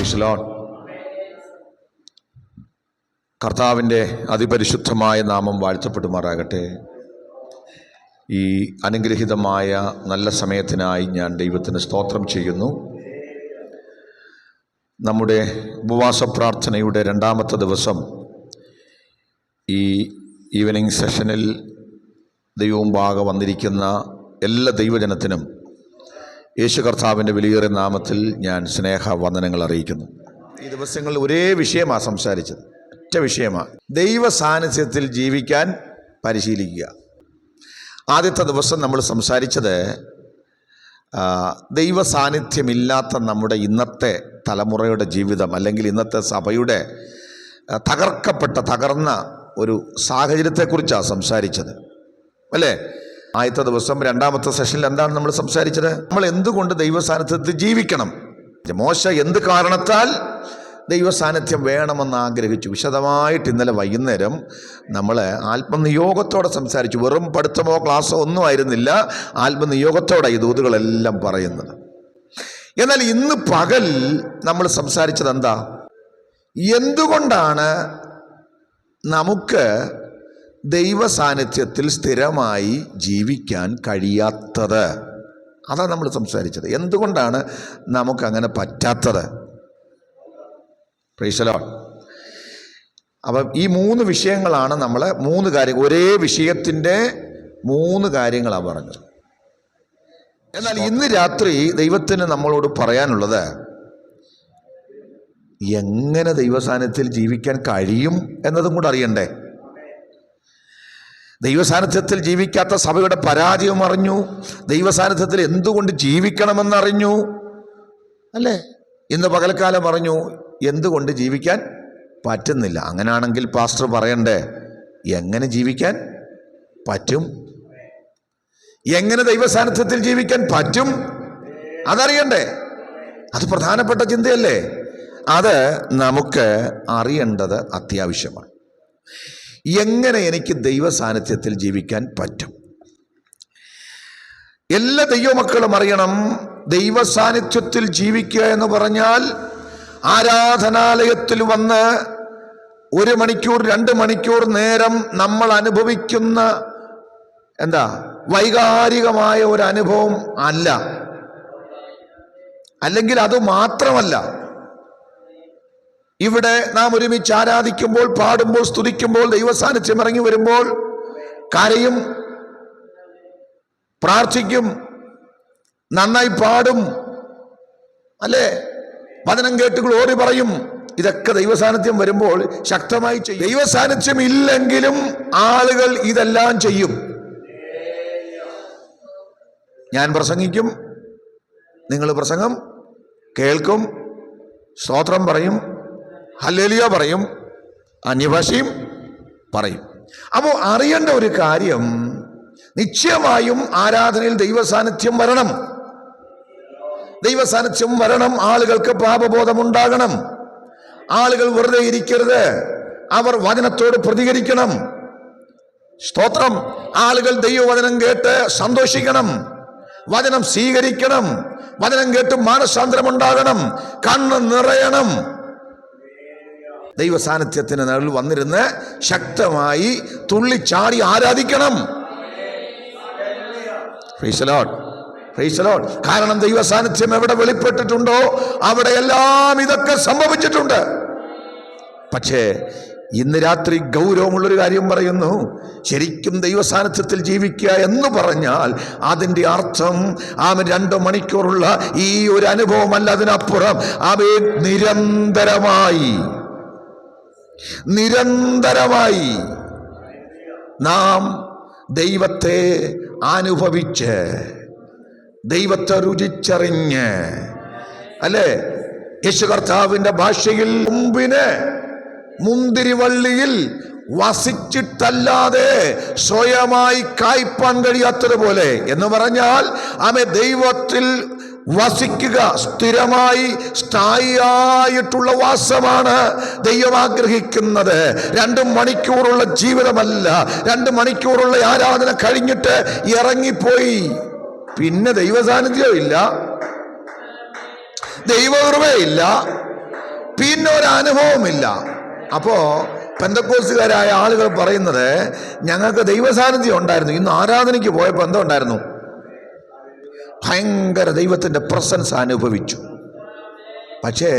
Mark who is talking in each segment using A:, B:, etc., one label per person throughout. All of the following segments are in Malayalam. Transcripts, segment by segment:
A: Praise Lord. കർത്താവിൻ്റെ അതിപരിശുദ്ധമായ നാമം വാഴ്ത്തപ്പെടുമാറാകട്ടെ. ഈ അനുഗ്രഹീതമായ നല്ല സമയത്തിനായി ഞാൻ ദൈവത്തിന് സ്തോത്രം ചെയ്യുന്നു. നമ്മുടെ ഉപവാസ പ്രാർത്ഥനയുടെ രണ്ടാമത്തെ ദിവസം ഈ ഈവനിങ് സെഷനിൽ ദൈവമുമ്പാകെ വന്നിരിക്കുന്ന എല്ലാ ദൈവജനത്തിനും യേശു കർത്താവിൻ്റെ വിലയേറിയ നാമത്തിൽ ഞാൻ സ്നേഹവന്ദനങ്ങൾ അറിയിക്കുന്നു. ഈ ദിവസങ്ങളിൽ ഒരേ വിഷയമാണ് സംസാരിച്ചത്, ഒറ്റ വിഷയമാണ്: ദൈവ സാന്നിധ്യത്തിൽ ജീവിക്കാൻ പരിശീലിക്കുക. ആദ്യത്തെ ദിവസം നമ്മൾ സംസാരിച്ചത് ദൈവ സാന്നിധ്യമില്ലാത്ത നമ്മുടെ ഇന്നത്തെ തലമുറയുടെ ജീവിതം, അല്ലെങ്കിൽ ഇന്നത്തെ സഭയുടെ തകർന്ന ഒരു സാഹചര്യത്തെക്കുറിച്ചാണ് സംസാരിച്ചത്, അല്ലേ? ആദ്യത്തെ ദിവസം രണ്ടാമത്തെ സെഷനിൽ എന്താണ് നമ്മൾ സംസാരിച്ചത്? നമ്മൾ എന്തുകൊണ്ട് ദൈവ സാന്നിധ്യത്തിൽ ജീവിക്കണം, മോശ എന്ത് കാരണത്താൽ ദൈവ സാന്നിധ്യം വേണമെന്ന് ആഗ്രഹിച്ചു. വിശദമായിട്ട് ഇന്നലെ വൈകുന്നേരം നമ്മൾ ആത്മനിയോഗത്തോടെ സംസാരിച്ചു. വെറും പഠിത്തമോ ക്ലാസ്സോ ഒന്നും ആയിരുന്നില്ല, ആത്മനിയോഗത്തോടെ ഈ ദൂതുകളെല്ലാം പറയുന്നത്. എന്നാൽ ഇന്ന് പകൽ നമ്മൾ സംസാരിച്ചത് എന്താ? എന്തുകൊണ്ടാണ് നമുക്ക് ദൈവ സാന്നിധ്യത്തിൽ സ്ഥിരമായി ജീവിക്കാൻ കഴിയാത്തത്? അതാണ് നമ്മൾ സംസാരിച്ചത്. എന്തുകൊണ്ടാണ് നമുക്കങ്ങനെ പറ്റാത്തത്? Price the Lord. അപ്പം ഈ മൂന്ന് വിഷയങ്ങളാണ് നമ്മൾ, മൂന്ന് കാര്യങ്ങൾ, ഒരേ വിഷയത്തിൻ്റെ മൂന്ന് കാര്യങ്ങളാണ് പറഞ്ഞത്. എന്നാൽ ഇന്ന് രാത്രി ദൈവത്തിന് നമ്മളോട് പറയാനുള്ളത്, എങ്ങനെ ദൈവസാന്നിധ്യത്തിൽ ജീവിക്കാൻ കഴിയും എന്നതും കൂടെ അറിയണ്ടേ? ദൈവസാന്നിധ്യത്തിൽ ജീവിക്കാത്ത സഭയുടെ പരാജയം അറിഞ്ഞു, ദൈവസാന്നിധ്യത്തിൽ എന്തുകൊണ്ട് ജീവിക്കണമെന്നറിഞ്ഞു, അല്ലേ? ഇന്ന് പകൽക്കാലം പറഞ്ഞു എന്തുകൊണ്ട് ജീവിക്കാൻ പറ്റുന്നില്ല. അങ്ങനെയാണെങ്കിൽ പാസ്റ്റർ പറയണ്ടേ, എങ്ങനെ ജീവിക്കാൻ പറ്റും? എങ്ങനെ ദൈവസാന്നിധ്യത്തിൽ ജീവിക്കാൻ പറ്റും അതറിയണ്ടേ? അത് പ്രധാനപ്പെട്ട ചിന്തയല്ലേ? അത് നമുക്ക് അറിയേണ്ടത് അത്യാവശ്യമാണ്. എങ്ങനെ എനിക്ക് ദൈവ സാന്നിധ്യത്തിൽ ജീവിക്കാൻ പറ്റും? എല്ലാ ദൈവമക്കളും അറിയണം, ദൈവ സാന്നിധ്യത്തിൽ ജീവിക്കുക എന്ന് പറഞ്ഞാൽ ആരാധനാലയത്തിൽ വന്ന് 1 മണിക്കൂർ 2 മണിക്കൂർ നേരം നമ്മൾ അനുഭവിക്കുന്ന വൈകാരികമായ ഒരു അനുഭവം അല്ല. അല്ലെങ്കിൽ അത് മാത്രമല്ല, ഇവിടെ നാം ഒരുമിച്ച് ആരാധിക്കുമ്പോൾ, പാടുമ്പോൾ, സ്തുതിക്കുമ്പോൾ, ദൈവസാന്നിധ്യം ഇറങ്ങി വരുമ്പോൾ കരയും, പ്രാർത്ഥിക്കും, നന്നായി പാടും, അല്ലേ? വചനം കേട്ട് ഗ്ലോറി പറയും. ഇതൊക്കെ ദൈവസാന്നിധ്യം വരുമ്പോൾ ശക്തമായി ചെയ്യും. ദൈവസാന്നിധ്യം ഇല്ലെങ്കിലും ആളുകൾ ഇതെല്ലാം ചെയ്യും. ഞാൻ പ്രസംഗിക്കും, നിങ്ങൾ പ്രസംഗം കേൾക്കും, സ്തോത്രം പറയും, ഹല്ലേലൂയ പറയും, അന്യഭാഷയും പറയും. അപ്പോൾ അറിയേണ്ട ഒരു കാര്യം, നിശ്ചയമായും ആരാധനയിൽ ദൈവസാന്നിധ്യം വരണം. ദൈവസാന്നിധ്യം വരണം. ആളുകൾക്ക് പാപബോധമുണ്ടാകണം. ആളുകൾ വെറുതെ ഇരിക്കരുത്, അവർ വചനത്തോട് പ്രതികരിക്കണം. സ്തോത്രം. ആളുകൾ ദൈവവചനം കേട്ട് സന്തോഷിക്കണം, വചനം സ്വീകരിക്കണം, വചനം കേട്ട് മാനസാന്തരമുണ്ടാകണം, കണ്ണ് നിറയണം. ദൈവസാന്നിധ്യത്തിന് നിഴൽ വന്നിരുന്ന് ശക്തമായി തുള്ളിച്ചാടി ആരാധിക്കണം. Praise the lord, praise the lord. കാരണം ദൈവസാന്നിധ്യം എവിടെ വെളിപ്പെട്ടിട്ടുണ്ടോ അവിടെയെല്ലാം ഇതൊക്കെ സംഭവിച്ചിട്ടുണ്ട്. പക്ഷേ ഇന്ന് രാത്രി ഗൗരവമുള്ളൊരു കാര്യം പറയുന്നു. ശരിക്കും ദൈവസാന്നിധ്യത്തിൽ ജീവിക്കുക എന്ന് പറഞ്ഞാൽ അതിൻ്റെ അർത്ഥം 2 മണിക്കൂറുള്ള ഈ ഒരു അനുഭവമല്ല, അതിനപ്പുറം നിരന്തരമായി നാം ദൈവത്തെ അനുഭവിച്ച്, ദൈവത്തെ രുചിച്ചറിഞ്ഞ്, അല്ലേ? യേശു കർത്താവിൻ്റെ ഭാഷയിൽ മുന്തിരിവള്ളിയിൽ വസിച്ചിട്ടല്ലാതെ സ്വയമായി കായ്പാൻ കഴിയാത്തതുപോലെ എന്ന് പറഞ്ഞാൽ ദൈവത്തിൽ വസിക്കുക, സ്ഥിരമായി സ്ഥായിയായിട്ടുള്ള വാസമാണ് ദൈവം ആഗ്രഹിക്കുന്നത്. 2 മണിക്കൂറുള്ള ജീവിതമല്ല. 2 മണിക്കൂറുള്ള ആരാധന കഴിഞ്ഞിട്ട് ഇറങ്ങിപ്പോയി പിന്നെ ദൈവ സാന്നിധ്യമില്ല, ദൈവകൃപയില്ല, പിന്നെ ഒരു അനുഭവമില്ല. അപ്പോ പെന്തക്കോസ്തുകാരായ ആളുകൾ പറയുന്നത്, ഞങ്ങൾക്ക് ദൈവസാന്നിധ്യം ഉണ്ടായിരുന്നു, ഇന്ന് ആരാധനയ്ക്ക് പോയപ്പോൾ എന്തോ ഉണ്ടായിരുന്നു, ഭയങ്കര ദൈവത്തിൻ്റെ പ്രസൻസ് അനുഭവിച്ചു. പക്ഷേ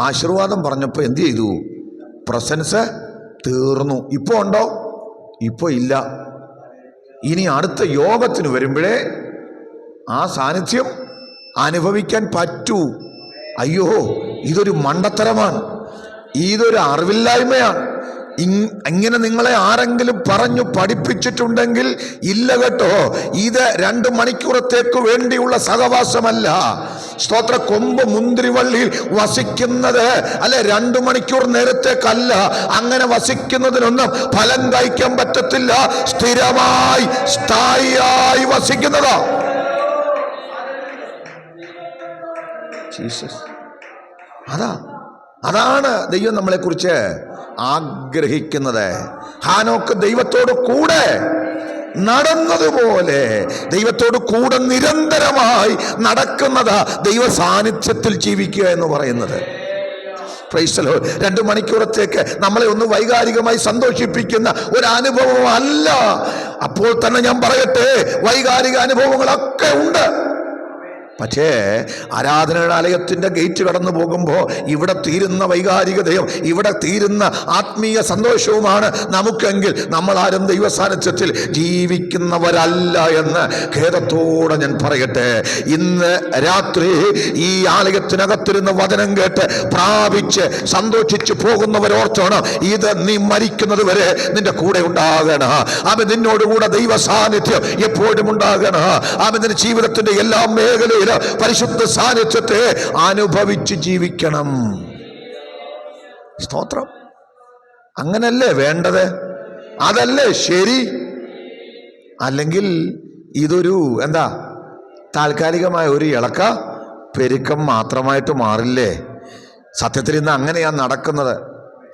A: ആശീർവാദം പറഞ്ഞപ്പോൾ എന്ത് ചെയ്തു? പ്രസൻസ് തീർന്നു. ഇപ്പോൾ ഉണ്ടോ? ഇപ്പോൾ ഇല്ല. ഇനി അടുത്ത യോഗത്തിന് വരുമ്പോഴേ ആ സാന്നിധ്യം അനുഭവിക്കാൻ പറ്റൂ. അയ്യോ, ഇതൊരു മണ്ടത്തരമാണ്, ഇതൊരു അറിവില്ലായ്മയാണ്. ഇങ്ങനെ നിങ്ങളെ ആരെങ്കിലും പറഞ്ഞു പഠിപ്പിച്ചിട്ടുണ്ടെങ്കിൽ ഇല്ല കേട്ടോ, ഇത് 2 മണിക്കൂറത്തേക്ക് വേണ്ടിയുള്ള സഹവാസമല്ല. സ്തോത്ര, കൊമ്പ് മുന്തിരിവള്ളിയിൽ വസിക്കുന്നത് അല്ല, 2 മണിക്കൂർ നേരത്തേക്കല്ല. അങ്ങനെ വസിക്കുന്നതിനൊന്നും ഫലം കഴിക്കാൻ പറ്റത്തില്ല. സ്ഥിരമായി സ്ഥായിയായി വസിക്കുന്നതാ ജീസസ്. അതാണ് ദൈവം നമ്മളെക്കുറിച്ച് ആഗ്രഹിക്കുന്നത്. ഹാനോക്ക് ദൈവത്തോട് കൂടെ നടന്നതുപോലെ ദൈവത്തോട് കൂടെ നിരന്തരമായി നടക്കുന്നതാ ദൈവ സാന്നിധ്യത്തിൽ ജീവിക്കുക എന്ന് പറയുന്നത്. Price the Lord. 2 മണിക്കൂറത്തേക്ക് നമ്മളെ ഒന്ന് വൈകാരികമായി സന്തോഷിപ്പിക്കുന്ന ഒരു അനുഭവം അല്ല. അപ്പോൾ തന്നെ ഞാൻ പറയട്ടെ, വൈകാരിക അനുഭവങ്ങളൊക്കെ ഉണ്ട്. പക്ഷേ ആരാധനാലയത്തിൻ്റെ ഗേറ്റ് കടന്നു പോകുമ്പോൾ ഇവിടെ തീരുന്ന വൈകാരികതയും ഇവിടെ തീരുന്ന ആത്മീയ സന്തോഷവുമാണ് നമുക്കെങ്കിൽ നമ്മൾ ആരും ദൈവസാന്നിധ്യത്തിൽ ജീവിക്കുന്നവരല്ല എന്ന് ഖേദത്തോടെ ഞാൻ പറയട്ടെ. ഇന്ന് രാത്രി ഈ ആലയത്തിനകത്തിരുന്ന് വചനം കേട്ട് പ്രാപിച്ച് സന്തോഷിച്ച് പോകുന്നവരോർത്തോണം, ഇത് നീ മരിക്കുന്നത് വരെ നിന്റെ കൂടെ ഉണ്ടാകണം. അവൻ നിന്നോടുകൂടെ ദൈവ സാന്നിധ്യം എപ്പോഴും ഉണ്ടാകണം. അവൻ നിന്റെ ജീവിതത്തിന്റെ എല്ലാ മേഖലയിലും പരിശുദ്ധ സാന്നിധ്യത്തെ അനുഭവിച്ച് ജീവിക്കണം. സ്തോത്രം. അങ്ങനല്ലേ വേണ്ടത്? അതല്ലേ ശരി? അല്ലെങ്കിൽ ഇതൊരു താൽക്കാലികമായ ഒരു ഇളക്ക പെരുക്കം മാത്രമായിട്ട് മാറില്ലേ? സത്യത്തിൽ ഇന്ന് അങ്ങനെയാണ് നടക്കുന്നത്.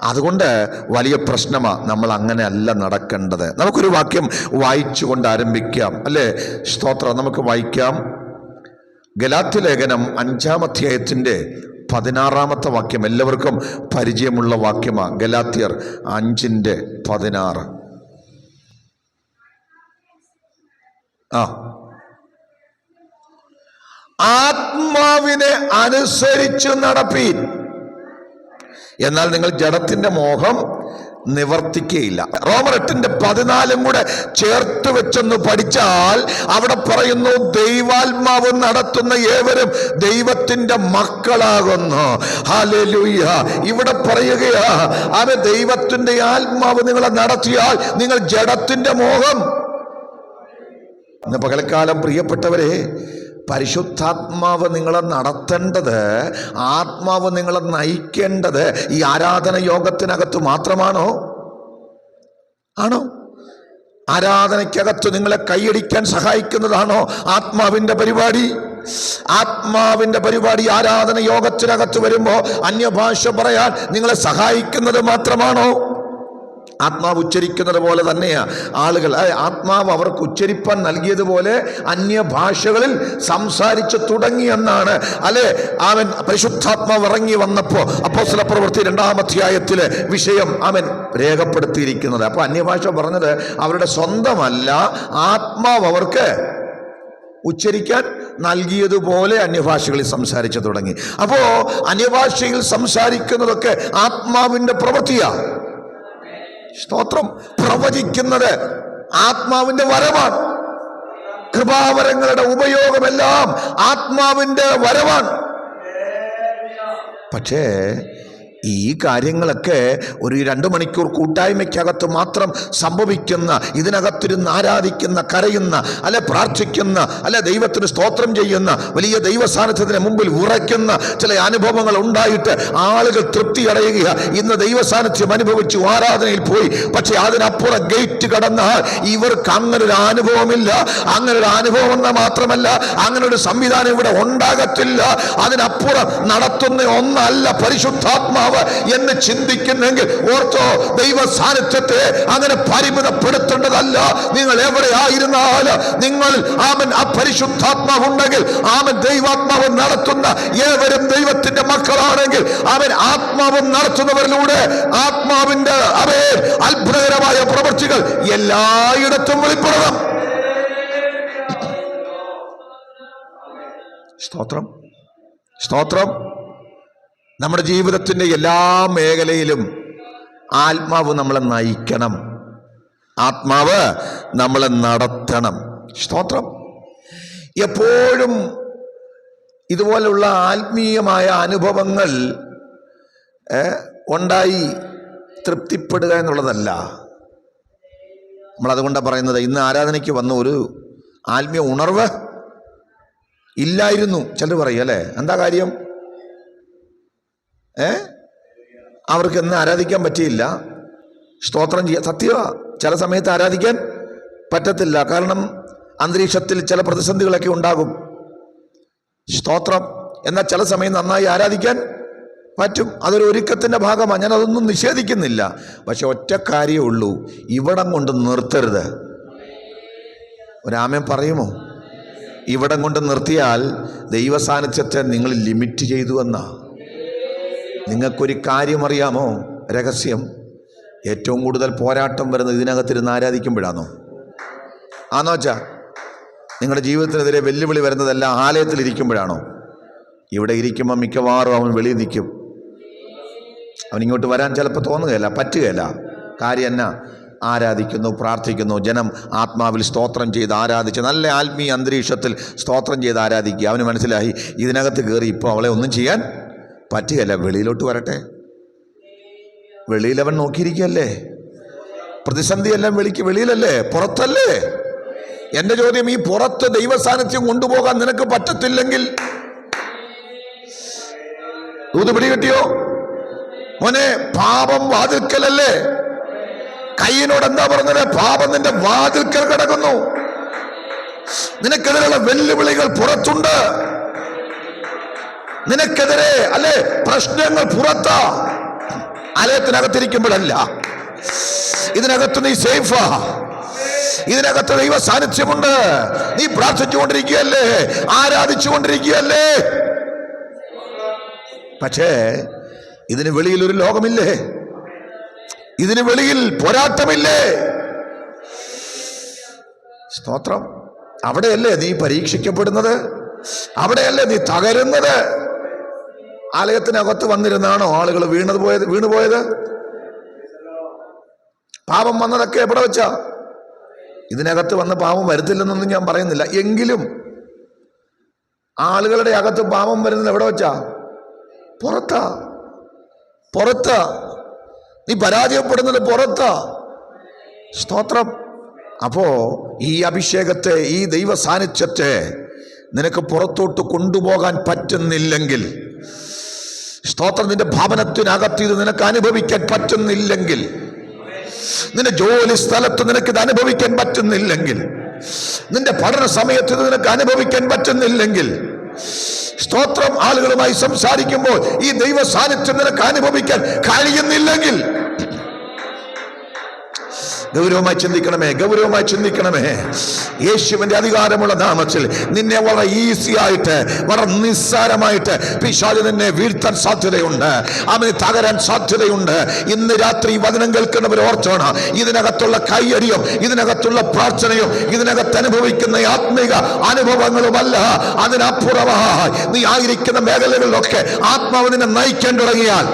A: അതുകൊണ്ട് വലിയ പ്രശ്നമാണ്. നമ്മൾ അങ്ങനെ അല്ല നടക്കേണ്ടത്. നമുക്കൊരു വാക്യം വായിച്ചുകൊണ്ട് ആരംഭിക്കാം അല്ലേ? സ്തോത്രം. നമുക്ക് വായിക്കാം. ഗലാത്യ ലേഖനം 5-ാം അധ്യായത്തിൻ്റെ 16-ാമത്തെ വാക്യം. എല്ലാവർക്കും പരിചയമുള്ള വാക്യമാണ്. ഗലാത്യർ 5:16. ആത്മാവിനെ അനുസരിച്ച് നടപ്പീൻ, എന്നാൽ നിങ്ങൾ ജഡത്തിന്റെ മോഹം നിവർത്തിക്കുകയില്ല. റോമർ 8:14 കൂടെ ചേർത്ത് വെച്ചൊന്ന് പഠിച്ചാൽ അവിടെ പറയുന്നു, ദൈവാത്മാവ് നടത്തുന്ന ഏവരും ദൈവത്തിന്റെ മക്കളാകുന്നു. ഹല്ലേലൂയ. ഇവിടെ പറയുകയാ, അവൻ ദൈവത്തിന്റെ ആത്മാവ് നിങ്ങളെ നടത്തിയാൽ നിങ്ങൾ ജഡത്തിന്റെ മോഹം. ഇന്ന് പകൽക്കാലം പ്രിയപ്പെട്ടവരെ, പരിശുദ്ധാത്മാവ് നിങ്ങളെ നടത്തേണ്ടത്, ആത്മാവ് നിങ്ങളെ നയിക്കേണ്ടത് ഈ ആരാധന യോഗത്തിനകത്ത് മാത്രമാണോ? ആണോ? ആരാധനയ്ക്കകത്ത് നിങ്ങളെ കൈയടിക്കാൻ സഹായിക്കുന്നതാണോ ആത്മാവിൻ്റെ പരിപാടി? ആത്മാവിൻ്റെ പരിപാടി ആരാധന യോഗത്തിനകത്ത് വരുമ്പോൾ അന്യഭാഷ പറയാൻ നിങ്ങളെ സഹായിക്കുന്നത് മാത്രമാണോ? ആത്മാവ് ഉച്ചരിക്കുന്നത് പോലെ തന്നെയാ ആളുകൾ, ആത്മാവ് അവർക്ക് ഉച്ചരിപ്പാൻ നൽകിയതുപോലെ അന്യഭാഷകളിൽ സംസാരിച്ചു തുടങ്ങിയെന്നാണ് അല്ലെ അവൻ പരിശുദ്ധാത്മാവ് ഇറങ്ങി വന്നപ്പോൾ അപ്പോസ്തല പ്രവൃത്തി 2-ാം അധ്യായത്തിലെ വിഷയം അവൻ രേഖപ്പെടുത്തിയിരിക്കുന്നത്. അപ്പൊ അന്യഭാഷ പറഞ്ഞത് അവരുടെ സ്വന്തമല്ല, ആത്മാവ് അവർക്ക് ഉച്ചരിക്കാൻ നൽകിയതുപോലെ അന്യഭാഷകളിൽ സംസാരിച്ചു തുടങ്ങി. അപ്പോ അന്യഭാഷയിൽ സംസാരിക്കുന്നതൊക്കെ ആത്മാവിന്റെ പ്രവൃത്തിയാ. സ്തോത്രം. പ്രവചിക്കുന്നത് ആത്മാവിന്റെ വരമാണ്. കൃപാവരങ്ങളുടെ ഉപയോഗമെല്ലാം ആത്മാവിന്റെ വരവാണ്. പക്ഷേ ഈ കാര്യങ്ങളൊക്കെ ഒരു 2 മണിക്കൂർ കൂട്ടായ്മയ്ക്കകത്ത് മാത്രം സംഭവിക്കുന്ന, ഇതിനകത്തിരുന്ന് ആരാധിക്കുന്ന, കരയുന്ന, അല്ലെ പ്രാർത്ഥിക്കുന്ന, അല്ലെ ദൈവത്തിന് സ്തോത്രം ചെയ്യുന്ന, വലിയ ദൈവസാന്നിധ്യത്തിന് മുമ്പിൽ ഉറയ്ക്കുന്ന ചില അനുഭവങ്ങൾ ഉണ്ടായിട്ട് ആളുകൾ തൃപ്തി അടയുക. ഇന്ന് ദൈവസാന്നിധ്യം അനുഭവിച്ചു, ആരാധനയിൽ പോയി, പക്ഷെ അതിനപ്പുറം ഗേറ്റ് കടന്നാൽ ഇവർക്ക് അങ്ങനൊരു അനുഭവമില്ല. അങ്ങനൊരു അനുഭവം എന്ന മാത്രമല്ല, അങ്ങനൊരു സംവിധാനം ഇവിടെ ഉണ്ടാകത്തില്ല. അതിനപ്പുറം നടത്തുന്ന ഒന്നല്ല പരിശുദ്ധാത്മാവ്. ആത്മാവ് എന്ന് ചിന്തിക്കുന്നെങ്കിൽ ഓർത്തോ, ദൈവ സാന്നിധ്യത്തെ അങ്ങനെ പരിമിതപ്പെടുത്തേണ്ടതല്ല. നിങ്ങൾ എവിടെ ആയിരുന്നാലും നിങ്ങൾ ആ പരിശുദ്ധാത്മാവ് ഉണ്ടെങ്കിൽ, ദൈവാത്മാവ് നടത്തുന്ന ഏവരും ദൈവത്തിന്റെ മക്കളാണെങ്കിൽ ആത്മാവും നടത്തുന്നവരിലൂടെ ആത്മാവിന്റെ അത്ഭുതകരമായ പ്രവൃത്തികൾ എല്ലായിടത്തും വെളിപ്പെടണം. സ്തോത്രം, സ്തോത്രം. നമ്മുടെ ജീവിതത്തിന്റെ എല്ലാ മേഖലയിലും ആത്മാവ് നമ്മളെ നയിക്കണം, ആത്മാവ് നമ്മളെ നടത്തണം. സ്തോത്രം. എപ്പോഴും ഇതുപോലുള്ള ആത്മീയമായ അനുഭവങ്ങൾ ഉണ്ടായി തൃപ്തിപ്പെടുക എന്നുള്ളതല്ല. നമ്മളതുകൊണ്ടാണ് പറയുന്നത്, ഇന്ന് ആരാധനയ്ക്ക് വന്ന ഒരു ആത്മീയ ഉണർവ് ഇല്ലായിരുന്നു. ചിലർ പറയും അല്ലേ, എന്താ കാര്യം? അവർക്ക് ഇന്ന് ആരാധിക്കാൻ പറ്റിയില്ല, സ്തോത്രം ചെയ്യാൻ. സത്യമാ, ചില സമയത്ത് ആരാധിക്കാൻ പറ്റത്തില്ല. കാരണം അന്തരീക്ഷത്തിൽ ചില പ്രതിസന്ധികളൊക്കെ ഉണ്ടാകും. സ്തോത്രം. എന്നാൽ ചില സമയം നന്നായി ആരാധിക്കാൻ പറ്റും. അതൊരു ഒരുക്കത്തിൻ്റെ ഭാഗമാണ്, ഞാൻ അതൊന്നും നിഷേധിക്കുന്നില്ല. പക്ഷെ ഒറ്റ കാര്യമേ ഉള്ളൂ, ഇവിടം കൊണ്ട് നിർത്തരുത്. ഒരാമൻ പറയുമോ? ഇവിടം കൊണ്ട് നിർത്തിയാൽ ദൈവ സാന്നിധ്യത്തെ നിങ്ങൾ ലിമിറ്റ് ചെയ്തു എന്നാ. നിങ്ങൾക്കൊരു കാര്യം അറിയാമോ? രഹസ്യം. ഏറ്റവും കൂടുതൽ പോരാട്ടം വരുന്നത് ഇതിനകത്തിരുന്ന് ആരാധിക്കുമ്പോഴാണോ? ആണോ വെച്ചാ? നിങ്ങളുടെ ജീവിതത്തിനെതിരെ വെല്ലുവിളി വരുന്നതെല്ലാം ആലയത്തിലിരിക്കുമ്പോഴാണോ? ഇവിടെ ഇരിക്കുമ്പോൾ മിക്കവാറും അവൻ വെളിയിൽ നിൽക്കും. അവനിങ്ങോട്ട് വരാൻ ചിലപ്പോൾ തോന്നുകയില്ല, പറ്റുകയില്ല. കാര്യം എന്നാ? ആരാധിക്കുന്നു, പ്രാർത്ഥിക്കുന്നു. ജനം ആത്മാവിൽ സ്തോത്രം ചെയ്ത് ആരാധിച്ച് നല്ല ആത്മീയ അന്തരീക്ഷത്തിൽ സ്തോത്രം ചെയ്ത് ആരാധിക്കുക. അവന് മനസ്സിലായി ഇതിനകത്ത് കയറി ഇപ്പോൾ അവളെ ഒന്നും ചെയ്യാൻ പറ്റുകയില്ല, വെളിയിലോട്ട് വരട്ടെ. വെളിയിലവൻ നോക്കിയിരിക്കുകയല്ലേ. പ്രതിസന്ധിയെല്ലാം വെളിയിലല്ലേ, പുറത്തല്ലേ. എൻ്റെ ചോദ്യം, ഈ പുറത്ത് ദൈവ സാന്നിധ്യം കൊണ്ടുപോകാൻ നിനക്ക് പറ്റത്തില്ലെങ്കിൽ ഇത് പിടികിട്ടിയോ മോനെ? പാപം വാതിൽക്കലല്ലേ. കയ്യനോട് എന്താ പറഞ്ഞത്? പാപം നിന്റെ വാതിൽക്കൽ കിടക്കുന്നു. നിനക്കെതിരെയുള്ള വെല്ലുവിളികൾ പുറത്തുണ്ട്. നിനക്കെതിരെ അല്ലെ പ്രശ്നങ്ങൾ പുറത്താ. ആലയത്തിനകത്തിരിക്കുമ്പോഴല്ല, ഇതിനകത്ത് നീ സേഫാ. ഇതിനകത്ത് ദൈവ സാന്നിധ്യമുണ്ട്. നീ പ്രാർത്ഥിച്ചുകൊണ്ടിരിക്കുകയല്ലേ, ആരാധിച്ചുകൊണ്ടിരിക്കുകയല്ലേ. പക്ഷേ ഇതിന് വെളിയിൽ ഒരു ലോകമില്ലേ? ഇതിന് വെളിയിൽ പോരാട്ടമില്ലേ? സ്തോത്രം. അവിടെയല്ലേ നീ പരീക്ഷിക്കപ്പെടുന്നത്, അവിടെയല്ലേ നീ തകരുന്നത്. ആലയത്തിനകത്ത് വന്നിരുന്നാണോ ആളുകൾ വീണുപോയത്? പാപം വന്നതൊക്കെ എവിടെ വെച്ചാ? ഇതിനകത്ത് വന്ന് പാപം വരുത്തില്ലെന്നൊന്നും ഞാൻ പറയുന്നില്ല. എങ്കിലും ആളുകളുടെ അകത്ത് പാപം വരുന്നത് എവിടെ വെച്ചാ? പുറത്താ. നീ പരാജയപ്പെടുന്നത് പുറത്താ. സ്തോത്രം. അപ്പോ ഈ അഭിഷേകത്തെ, ഈ ദൈവ സാന്നിധ്യത്തെ നിനക്ക് പുറത്തോട്ട് കൊണ്ടുപോകാൻ പറ്റുന്നില്ലെങ്കിൽ, സ്തോത്രം, നിന്റെ ഭവനത്തിനകത്ത് ഇത് നിനക്ക് അനുഭവിക്കാൻ പറ്റുന്നില്ലെങ്കിൽ, നിന്റെ ജോലി സ്ഥലത്ത് നിനക്കിത് അനുഭവിക്കാൻ പറ്റുന്നില്ലെങ്കിൽ, നിന്റെ പഠന സമയത്ത് ഇത് നിനക്ക് അനുഭവിക്കാൻ പറ്റുന്നില്ലെങ്കിൽ, സ്തോത്രം, ആളുകളുമായി സംസാരിക്കുമ്പോൾ ഈ ദൈവ സാന്നിധ്യം നിനക്ക് അനുഭവിക്കാൻ കഴിയുന്നില്ലെങ്കിൽ, ഗൗരവമായി ചിന്തിക്കണമേ. യേശുവിന്റെ അധികാരമുള്ള നാമത്തിൽ നിന്നെ വളരെ ഈസി ആയിട്ട്, വളരെ നിസ്സാരമായിട്ട് പിശാച് നിന്നെ വീഴ്ത്താൻ സാധ്യതയുണ്ട്. അവന് തകരാൻ സാധ്യതയുണ്ട്. ഇന്ന് രാത്രി വചനം കേൾക്കുന്നവർ ഓർത്തോണം, ഇതിനകത്തുള്ള കൈയടിയും ഇതിനകത്തുള്ള പ്രാർത്ഥനയും ഇതിനകത്ത് അനുഭവിക്കുന്ന ആത്മീക അനുഭവങ്ങളുമല്ല, അതിനപ്പുറമായി നീ ആയിരിക്കുന്ന മേഖലകളിലൊക്കെ ആത്മാവ് നിന്നെ നയിക്കാൻ തുടങ്ങിയാൽ,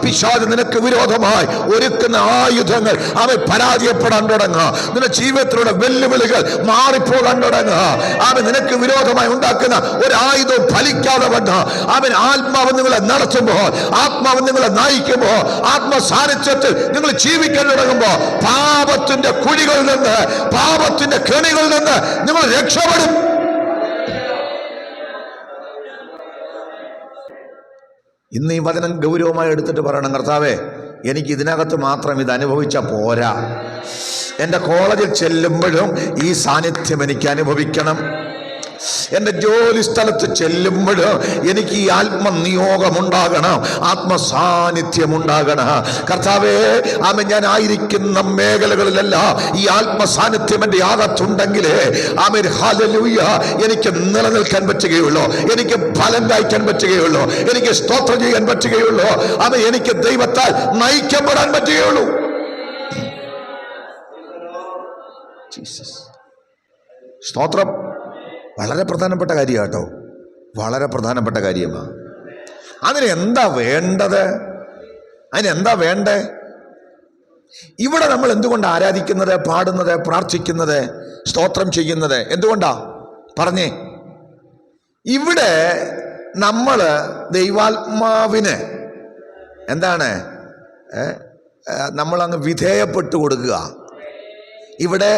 A: പിശാച് നിനക്ക് വിരോധമായി ഒരുക്കുന്ന ആയുധങ്ങൾ അവൻ പരാജയപ്പെടാൻ തുടങ്ങുക. നിന്റെ ജീവിതത്തിലൂടെ വെല്ലുവിളികൾ മാറിപ്പോകാൻ തുടങ്ങുക. അവൻ നിനക്ക് വിരോധമായി ഉണ്ടാക്കുന്ന ഒരു ആയുധവും ഫലിക്കാതെ വന്ന് അവൻ ആത്മാവ് നിങ്ങളെ നടത്തുമ്പോൾ, ആത്മാവ് നിങ്ങളെ നയിക്കുമ്പോൾ, ആത്മ സാന്നിധ്യത്തിൽ നിങ്ങൾ ജീവിക്കാൻ തുടങ്ങുമ്പോൾ പാപത്തിന്റെ കുഴികളിൽ നിന്ന്, പാപത്തിന്റെ കെണികളിൽ നിന്ന് നിങ്ങൾ രക്ഷപ്പെടും. ഇന്ന് ഈ വചനം ഗൗരവമായി എടുത്തിട്ട് പറയണം, കർത്താവേ, എനിക്ക് ഇതിനകത്ത് മാത്രം ഇത് അനുഭവിച്ച പോരാ. എൻ്റെ കോളേജിൽ ചെല്ലുമ്പോഴും ഈ സാന്നിധ്യം എനിക്ക് അനുഭവിക്കണം. എൻ്റെ ജോലി സ്ഥലത്ത് ചെല്ലുമ്പോൾ എനിക്ക് ഈ ആത്മനിയോഗം ഉണ്ടാകണം, ആത്മസാന്നിധ്യം ഉണ്ടാകണം. കർത്താവേ, ആമേൻ, ഞാൻ ആയിരിക്കുന്ന മേഖലകളിലെല്ലാം ഈ ആത്മസാന്നിധ്യം എൻ്റെ അകത്തുണ്ടെങ്കിൽ ആമേൻ, ഹല്ലേലൂയ, എനിക്ക് നിലനിൽക്കാൻ പറ്റുകയുള്ളൂ, എനിക്ക് ഫലം കായ്ക്കാൻ പറ്റുകയുള്ളൂ, എനിക്ക് സ്തോത്രം ചെയ്യാൻ പറ്റുകയുള്ളൂ, ആമേൻ, എനിക്ക് ദൈവത്താൽ നയിക്കപ്പെടാൻ പറ്റുകയുള്ളൂ. സ്തോത്രം വളരെ പ്രധാനപ്പെട്ട കാര്യമാണ് കേട്ടോ, വളരെ പ്രധാനപ്പെട്ട കാര്യമാണ്. അതിന് എന്താ വേണ്ടത്? അതിനെന്താ വേണ്ടേ? ഇവിടെ നമ്മൾ എന്തുകൊണ്ട് ആരാധിക്കുന്നത്, പാടുന്നത്, പ്രാർത്ഥിക്കുന്നത്, സ്തോത്രം ചെയ്യുന്നത് എന്തുകൊണ്ടാ പറഞ്ഞേ? ഇവിടെ നമ്മൾ ദൈവാത്മാവിന് എന്താണ് നമ്മളങ്ങ് വിധേയപ്പെട്ടു കൊടുക്കുക. ഇവിടെ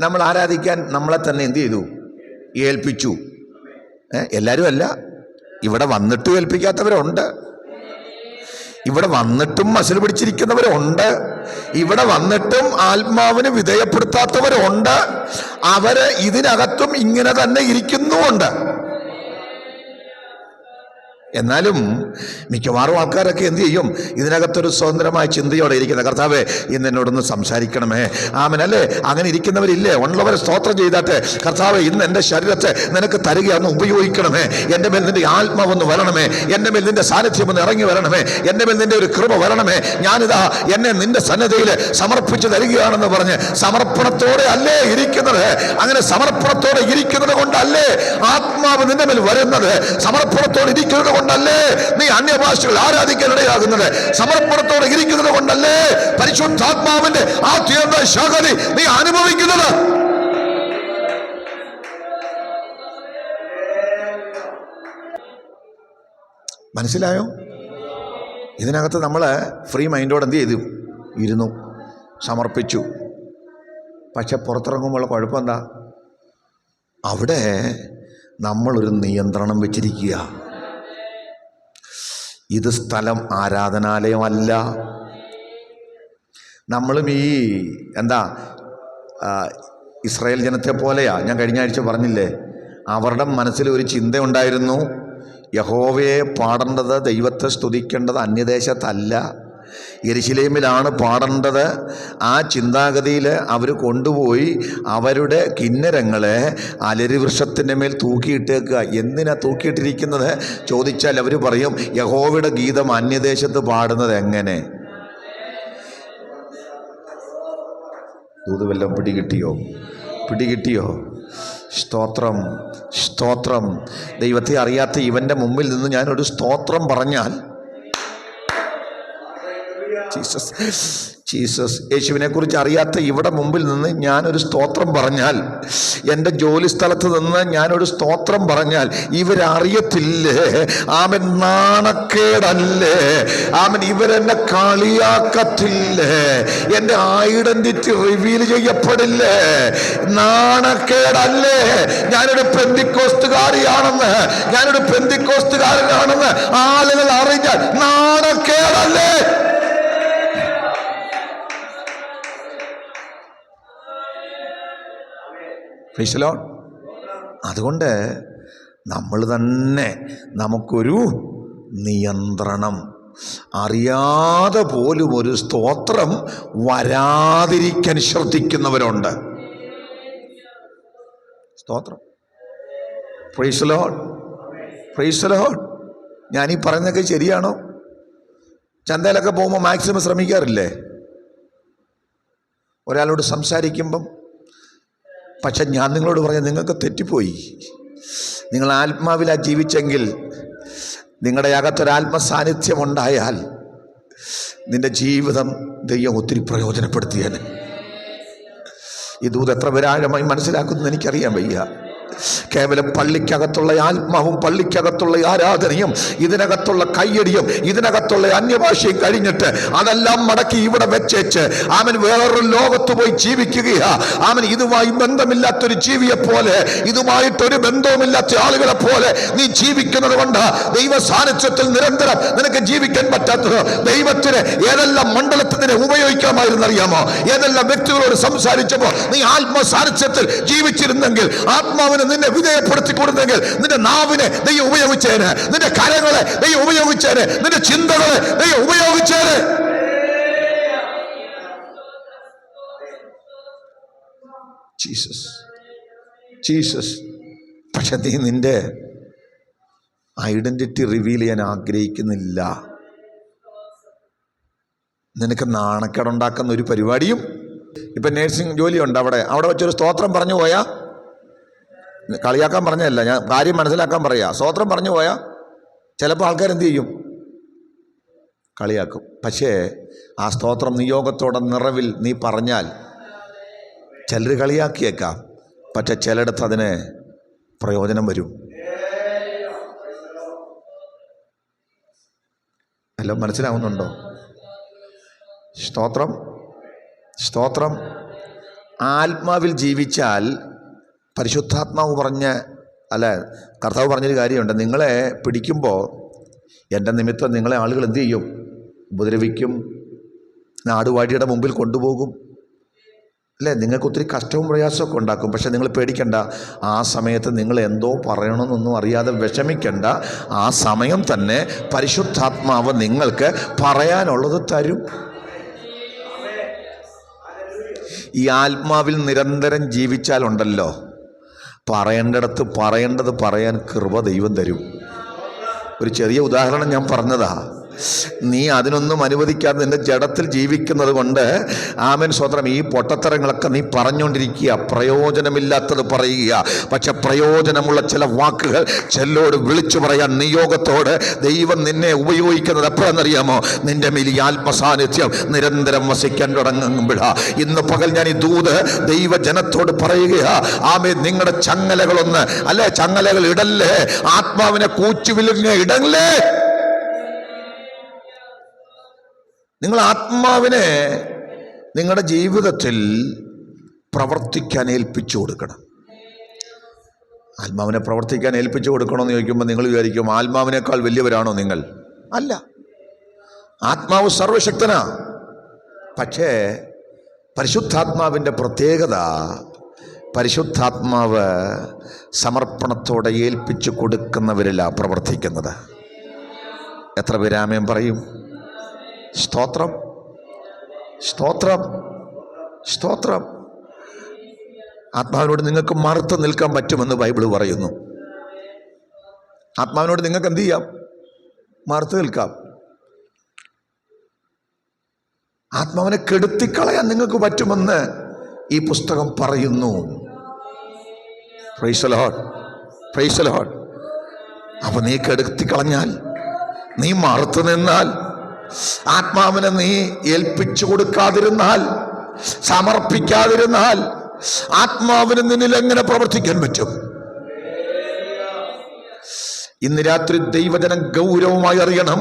A: നമ്മൾ ആരാധിക്കാൻ നമ്മളെ തന്നെ എന്ത് ചെയ്തു? ഏൽപ്പിച്ചു. എല്ലാവരും അല്ല, ഇവിടെ വന്നിട്ടും ഏൽപ്പിക്കാത്തവരുണ്ട്, ഇവിടെ വന്നിട്ടും മസിൽ പിടിച്ചിരിക്കുന്നവരുണ്ട്, ഇവിടെ വന്നിട്ടും ആത്മാവിന് വിധേയപ്പെടുത്താത്തവരുണ്ട്, അവര് ഇതിനകത്തും ഇങ്ങനെ തന്നെ ഇരിക്കുന്നുമുണ്ട്. എന്നാലും മിക്കവാറും ആൾക്കാരൊക്കെ എന്ത് ചെയ്യും? ഇതിനകത്തൊരു സ്വതന്ത്രമായ ചിന്തയോടെ ഇരിക്കുന്നത്. കർത്താവേ, ഇന്ന് എന്നോടൊന്ന് സംസാരിക്കണമേ. ആമേൻ അല്ലേ? അങ്ങനെ ഇരിക്കുന്നവരില്ലേ? ഉള്ളവരെ സ്തോത്രം ചെയ്താട്ടെ. കർത്താവേ, ഇന്ന് എൻ്റെ ശരീരത്തെ നിനക്ക് തരികയാണെന്ന് ഉപയോഗിക്കണമേ. എൻ്റെ മേൽ നിന്റെ ആത്മാവൊന്ന് വരണമേ, എൻ്റെ മേൽ നിന്റെ സാന്നിധ്യം ഒന്ന് ഇറങ്ങി വരണമേ, എൻ്റെ മേൽ നിന്റെ ഒരു കൃപ വരണമേ. ഞാനിതാ എന്നെ നിന്റെ സന്നദ്ധയിൽ സമർപ്പിച്ചു തരികയാണെന്ന് പറഞ്ഞ് സമർപ്പണത്തോടെ അല്ലേ ഇരിക്കുന്നത്? അങ്ങനെ സമർപ്പണത്തോടെ ഇരിക്കുന്നത് കൊണ്ടല്ലേ ആത്മാവ് നിന്റെ മേൽ വരുന്നത്? സമർപ്പണത്തോടെ ഇരിക്കുന്നത് കൊണ്ടല്ലേ നീ അന്യഭാഷകൾ ആരാധിക്കാൻ ഇടയാകുന്നത്? സമർപ്പണത്തോടെ ഇരിക്കുന്നത് കൊണ്ടല്ലേ പരിശുദ്ധാത്മാവിന്റെ ആത്മീയ ശക്തി നീ അനുഭവിക്കുന്നത്? മനസ്സിലായോ? ഇതിനകത്ത് നമ്മൾ ഫ്രീ മൈൻഡോടെ എന്ത് ചെയ്തു? ഇരുന്നു, സമർപ്പിച്ചു. പക്ഷെ പുറത്തിറങ്ങുമ്പോൾ കുഴപ്പം എന്താ? അവിടെ നമ്മളൊരു നിയന്ത്രണം വെച്ചിരിക്കുക. ഇത് സ്ഥലം ആരാധനാലയമല്ല. നമ്മളും ഈ ഇസ്രായേൽ ജനത്തെ പോലെയാ. ഞാൻ കഴിഞ്ഞ ആഴ്ച പറഞ്ഞില്ലേ, അവരുടെ മനസ്സിൽ ഒരു ചിന്ത ഉണ്ടായിരുന്നു, യഹോവയെ പാടേണ്ടത്, ദൈവത്തെ സ്തുതിക്കേണ്ടത് അന്യദേശത്തല്ല, യെരുശലേമിലാണ് പാടേണ്ടത്. ആ ചിന്താഗതിയിൽ അവർ കൊണ്ടുപോയി അവരുടെ കിന്നരങ്ങളെ അലരി വൃക്ഷത്തിൻ്റെ മേൽ തൂക്കിയിട്ടേക്കുക. എന്തിനാ തൂക്കിയിട്ടിരിക്കുന്നത് ചോദിച്ചാൽ അവർ പറയും, യഹോവയുടെ ഗീതം അന്യദേശത്ത് പാടുന്നത് എങ്ങനെ? ഇത് വല്ലതും പിടികിട്ടിയോ? സ്തോത്രം, സ്തോത്രം. ദൈവത്തെ അറിയാത്ത ഇവൻ്റെ മുമ്പിൽ നിന്ന് ഞാനൊരു സ്തോത്രം പറഞ്ഞാൽ, ജീസസ്, യേശുവിനെ കുറിച്ച് അറിയാത്ത ഇവിടെ മുമ്പിൽ നിന്ന് ഞാനൊരു സ്തോത്രം പറഞ്ഞാൽ, എൻ്റെ ജോലി സ്ഥലത്ത് നിന്ന് ഞാനൊരു സ്തോത്രം പറഞ്ഞാൽ, ഇവരറിയത്തില്ലേ? ആമൻ, നാണക്കേടല്ലേ? ആമൻ, ഇവരെന്നെ കളിയാക്കത്തില്ലേ? എൻ്റെ ഐഡന്റിറ്റി റിവീൽ ചെയ്യപ്പെടില്ലേ? നാണക്കേടല്ലേ? ഞാനൊരു പെന്തിക്കോസ്തുകാരിയാണെന്ന്, ഞാനൊരു പെന്തിക്കോസ്തുകാരനാണെന്ന് ആളുകൾ അറിഞ്ഞാൽ നാണക്കേടല്ലേ? അതുകൊണ്ട് നമ്മൾ തന്നെ നമുക്കൊരു നിയന്ത്രണം, അറിയാതെ പോലും ഒരു സ്തോത്രം വരാതിരിക്കാൻ ശ്രദ്ധിക്കുന്നവരുണ്ട്. സ്തോത്രം. Price the lord, praise the Lord. ഞാനീ പറയുന്നതൊക്കെ ശരിയാണോ? ചന്തയിലൊക്കെ പോകുമ്പോൾ മാക്സിമം ശ്രമിക്കാറില്ലേ? ഒരാളോട് സംസാരിക്കുമ്പം, പക്ഷെ ഞാൻ നിങ്ങളോട് പറഞ്ഞ നിങ്ങൾക്ക് തെറ്റിപ്പോയി. നിങ്ങൾ ആത്മാവിലാ ജീവിച്ചെങ്കിൽ, നിങ്ങളുടെ അകത്തൊരാത്മസാന്നിധ്യം ഉണ്ടായാൽ നിന്റെ ജീവിതം ദൈവം ഒത്തിരി പ്രയോജനപ്പെടുത്തിയേനെ. ഈ ദൂത് എത്ര വിരാഴമായി മനസ്സിലാക്കുന്നത് എനിക്കറിയാൻ വയ്യ. കേവലം പള്ളിക്കകത്തുള്ള ആത്മാവും പള്ളിക്കകത്തുള്ള ആരാധനയും ഇതിനകത്തുള്ള കയ്യടിയും ഇതിനകത്തുള്ള അന്യഭാഷയും കഴിഞ്ഞിട്ട് അതെല്ലാം മടക്കി ഇവിടെ വെച്ചേച്ച് അവൻ വേറൊരു ലോകത്ത് പോയി ജീവിക്കുകയാ. അവൻ ഇതുമായി ബന്ധമില്ലാത്തൊരു ജീവിയെ പോലെ, ഇതുമായിട്ടൊരു ബന്ധവുമില്ലാത്ത ആളുകളെ പോലെ നീ ജീവിക്കുന്നത് കൊണ്ട് ദൈവ സാന്നിധ്യത്തിൽ നിരന്തരം നിനക്ക് ജീവിക്കാൻ പറ്റാത്തത്. ദൈവത്തിന് ഏതെല്ലാം മണ്ഡലത്തിന് ഉപയോഗിക്കാമായിരുന്നറിയാമോ? ഏതെല്ലാം വ്യക്തികളോട് സംസാരിച്ചപ്പോ നീ ആത്മ സാന്നിധ്യത്തിൽ ജീവിച്ചിരുന്നെങ്കിൽ ആത്മാവിന് നിന്നെ വിധേയപ്പെടുത്തിക്കൊടുത്തെങ്കിൽ നിന്റെ നാവിനെ ദൈവം ഉപയോഗിച്ചേന്, നിന്റെ കരങ്ങളെ ദൈവം ഉപയോഗിച്ചേന്, നിന്റെ ചിന്തകളെ ദൈവം ഉപയോഗിച്ചേന്. Jesus Jesus. പക്ഷെ നീ നിന്റെ ഐഡന്റിറ്റി റിവീൽ ചെയ്യാൻ ആഗ്രഹിക്കുന്നില്ല. നിനക്ക് നാണക്കേടുണ്ടാക്കുന്ന ഒരു പരിപാടിയും. ഇപ്പം നേഴ്സിംഗ് ജോലിയുണ്ട്, അവിടെ വെച്ചൊരു സ്തോത്രം പറഞ്ഞു പോയാൽ, കളിയാക്കാൻ പറഞ്ഞതല്ല, ഞാൻ കാര്യം മനസ്സിലാക്കാൻ പറയാ, സ്തോത്രം പറഞ്ഞു പോയാൽ ചിലപ്പോൾ ആൾക്കാരെന്ത് ചെയ്യും? കളിയാക്കും. പക്ഷേ ആ സ്തോത്രം നിയോഗത്തോടെ നിറവിൽ നീ പറഞ്ഞാൽ ചിലർ കളിയാക്കിയേക്കാം, പക്ഷെ ചിലയിടത്ത് അതിന് പ്രയോജനം വരും. എല്ലാം മനസ്സിലാവുന്നുണ്ടോ? സ്തോത്രം സ്തോത്രം. ആത്മാവിൽ ജീവിച്ചാൽ പരിശുദ്ധാത്മാവ് കർത്താവ് പറഞ്ഞൊരു കാര്യമുണ്ട്, നിങ്ങളെ പിടിക്കുമ്പോൾ എൻ്റെ നിമിത്തം നിങ്ങളെ ആളുകൾ എന്തു ചെയ്യും? ഉപദ്രവിക്കും, നാടുവാഴിയുടെ മുമ്പിൽ കൊണ്ടുപോകും, അല്ലേ? നിങ്ങൾക്ക് ഒത്തിരി കഷ്ടവും പ്രയാസമൊക്കെ ഉണ്ടാക്കും. പക്ഷെ നിങ്ങൾ പേടിക്കണ്ട, ആ സമയത്ത് നിങ്ങൾ എന്തോ പറയണമെന്നൊന്നും അറിയാതെ വിഷമിക്കണ്ട. ആ സമയം തന്നെ പരിശുദ്ധാത്മാവ് നിങ്ങൾക്ക് പറയാനുള്ളത് തരും. ഈ ആത്മാവിൽ നിരന്തരം ജീവിച്ചാലുണ്ടല്ലോ, പറയേണ്ടിടത്ത് പറയേണ്ടത് പറയാൻ കൃപ ദൈവം തരും. ഒരു ചെറിയ ഉദാഹരണം ഞാൻ പറഞ്ഞതാ. നീ അതിനൊന്നും അനുവദിക്കാതെ നിന്റെ ജഡത്തിൽ ജീവിക്കുന്നത് കൊണ്ട് ആമേൻ സ്വത്രം ഈ പൊട്ടത്തരങ്ങളൊക്കെ നീ പറഞ്ഞുകൊണ്ടിരിക്കുക, പ്രയോജനമില്ലാത്തത് പറയുക. പക്ഷെ പ്രയോജനമുള്ള ചില വാക്കുകൾ ചെല്ലോട് വിളിച്ചു പറയാൻ നിയോഗത്തോട് ദൈവം നിന്നെ ഉപയോഗിക്കുന്നത് എപ്പോഴെന്നറിയാമോ? നിന്റെ മേൽ ഈ ആത്മസാന്നിധ്യം നിരന്തരം വസിക്കാൻ തുടങ്ങുമ്പോഴാ. ഇന്ന് പകൽ ഞാൻ ഈ ദൂത് ദൈവജനത്തോട് പറയുകയാ, ആമേൻ നിങ്ങളുടെ ചങ്ങലകളൊന്ന് ചങ്ങലകൾ ഇടല്ലേ, ആത്മാവിനെ കൂച്ചുവിലുങ്ങ ഇടല്ലേ. നിങ്ങൾ ആത്മാവിനെ നിങ്ങളുടെ ജീവിതത്തിൽ പ്രവർത്തിക്കാൻ ഏൽപ്പിച്ചു കൊടുക്കണം. ആത്മാവിനെ പ്രവർത്തിക്കാൻ ഏൽപ്പിച്ചു കൊടുക്കണമെന്ന് ചോദിക്കുമ്പോൾ നിങ്ങൾ വിചാരിക്കും ആത്മാവിനേക്കാൾ വലിയവരാണോ നിങ്ങൾ? അല്ല, ആത്മാവ് സർവശക്തനാ. പക്ഷേ പരിശുദ്ധാത്മാവിൻ്റെ പ്രത്യേകത, പരിശുദ്ധാത്മാവ് സമർപ്പണത്തോടെ ഏൽപ്പിച്ചു കൊടുക്കുന്നവരിലാണ് പ്രവർത്തിക്കുന്നത്. എത്ര പേരാമേൻ പറയും? സ്തോത്രം സ്തോത്രം സ്തോത്രം. ആത്മാവിനോട് നിങ്ങൾക്ക് മറുത്ത് നിൽക്കാൻ പറ്റുമെന്ന് ബൈബിൾ പറയുന്നു. ആത്മാവിനോട് നിങ്ങൾക്ക് എന്ത് ചെയ്യാം? മറുത്ത് നിൽക്കാം. ആത്മാവിനെ കെടുത്തിക്കളയാൻ നിങ്ങൾക്ക് പറ്റുമെന്ന് ഈ പുസ്തകം പറയുന്നു. Price the lord, praise the Lord. അപ്പൊ നീ കെടുത്തിക്കളഞ്ഞാൽ, നീ മറുത്തു നിന്നാൽ, ആത്മാവിനെ നീ ഏൽപ്പിച്ചു കൊടുക്കാതിരുന്നാൽ, സമർപ്പിക്കാതിരുന്നാൽ, ആത്മാവിന് നിന്നിൽ എങ്ങനെ പ്രവർത്തിക്കാൻ പറ്റും? ഇന്ന് രാത്രി ദൈവജനം ഗൗരവമായി അറിയണം,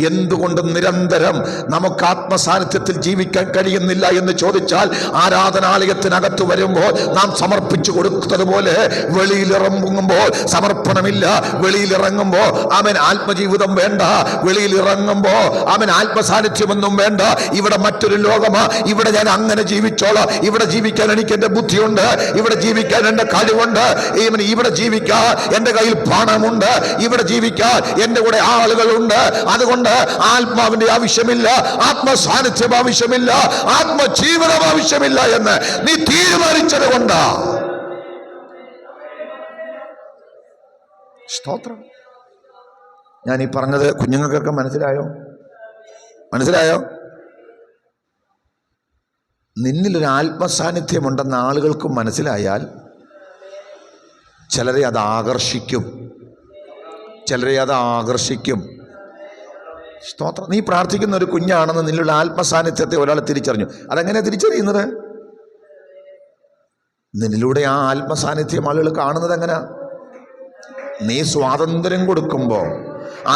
A: എന്തുകൊണ്ട് നിരന്തരം നമുക്ക് ആത്മസാന്നിധ്യത്തിൽ ജീവിക്കാൻ കഴിയുന്നില്ല എന്ന് ചോദിച്ചാൽ, ആരാധനാലയത്തിനകത്ത് വരുമ്പോൾ നാം സമർപ്പിച്ചു കൊടുത്തതുപോലെ വെളിയിലിറങ്ങുമ്പോൾ സമർപ്പണമില്ല, വെളിയിലിറങ്ങുമ്പോൾ അവൻ ആത്മജീവിതം വേണ്ട, വെളിയിലിറങ്ങുമ്പോൾ അവൻ ആത്മസാന്നിധ്യമൊന്നും വേണ്ട. ഇവിടെ മറ്റൊരു ലോകമാ, ഇവിടെ ഞാൻ അങ്ങനെ ജീവിച്ചോളാം, ഇവിടെ ജീവിക്കാൻ എനിക്ക് എൻ്റെ ബുദ്ധിയുണ്ട്, ഇവിടെ ജീവിക്കാൻ എൻ്റെ കഴിവുണ്ട്, ഇവിടെ ജീവിക്കാൻ എൻ്റെ കയ്യിൽ പണമുണ്ട്, ഇവിടെ ജീവിക്കാൻ എൻ്റെ കൂടെ ആളുകളുണ്ട്. അതുകൊണ്ട് ആത്മാവിന്റെ ആവശ്യമില്ല, ആത്മസാന്നിധ്യം ആവശ്യമില്ല, ആത്മജീവനം ആവശ്യമില്ല എന്ന് നീ തീരുമാനിച്ചത് കൊണ്ടാ. സ്തോത്രം. ഞാൻ ഈ പറഞ്ഞത് കുഞ്ഞുങ്ങൾക്കൊക്കെ മനസ്സിലായോ? മനസ്സിലായോ? നിന്നിലൊരു ആത്മസാന്നിധ്യമുണ്ടെന്ന് ആളുകൾക്ക് മനസ്സിലായാൽ ചിലരെ അത് ആകർഷിക്കും, ചിലരെ അത് ആകർഷിക്കും. സ്തോത്രം. നീ പ്രാർത്ഥിക്കുന്ന ഒരു കുഞ്ഞാണെന്ന് നിന്നുള്ള ആത്മസാന്നിധ്യത്തെ ഒരാൾ തിരിച്ചറിഞ്ഞു. അതെങ്ങനെ തിരിച്ചറിയുന്നത്? നിന്നിലൂടെ ആ ആത്മസാന്നിധ്യം ആളുകൾ കാണുന്നത് എങ്ങനെ? നീ സ്വാതന്ത്ര്യം കൊടുക്കുമ്പോൾ,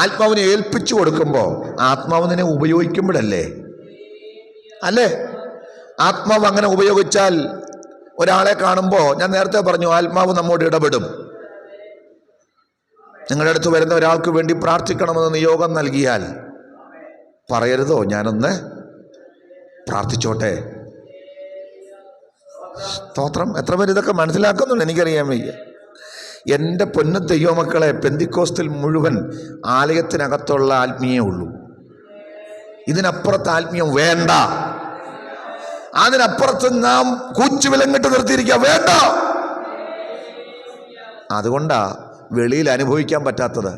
A: ആത്മാവിനെ ഏൽപ്പിച്ചു കൊടുക്കുമ്പോൾ, ആത്മാവ് നിന്നെ ഉപയോഗിക്കുമ്പോഴല്ലേ? അല്ലേ? ആത്മാവ് അങ്ങനെ ഉപയോഗിച്ചാൽ ഒരാളെ കാണുമ്പോൾ, ഞാൻ നേരത്തെ പറഞ്ഞു, ആത്മാവ് നമ്മോട് ഇടപെടും. നിങ്ങളുടെ അടുത്ത് വരുന്ന ഒരാൾക്ക് വേണ്ടി പ്രാർത്ഥിക്കണമെന്ന് നിയോഗം നൽകിയാൽ പറയരുതോ, ഞാനൊന്ന് പ്രാർത്ഥിച്ചോട്ടെ? സ്തോത്രം. എത്ര പേര് ഇതൊക്കെ മനസ്സിലാക്കുന്നുണ്ട് എനിക്കറിയാൻ വയ്യ. എൻ്റെ പൊന്നു ദൈവമക്കളെ, പെന്തിക്കോസ്തിൽ മുഴുവൻ ആലയത്തിനകത്തുള്ള ആത്മീയേ ഉള്ളൂ. ഇതിനപ്പുറത്ത് ആത്മീയം വേണ്ട. അതിനപ്പുറത്ത് നാം കൂച്ചുവിലങ്ങിട്ട് നിർത്തിയിരിക്കുക, വേണ്ട. അതുകൊണ്ടാ വെളിയിൽ അനുഭവിക്കാൻ പറ്റാത്തത്,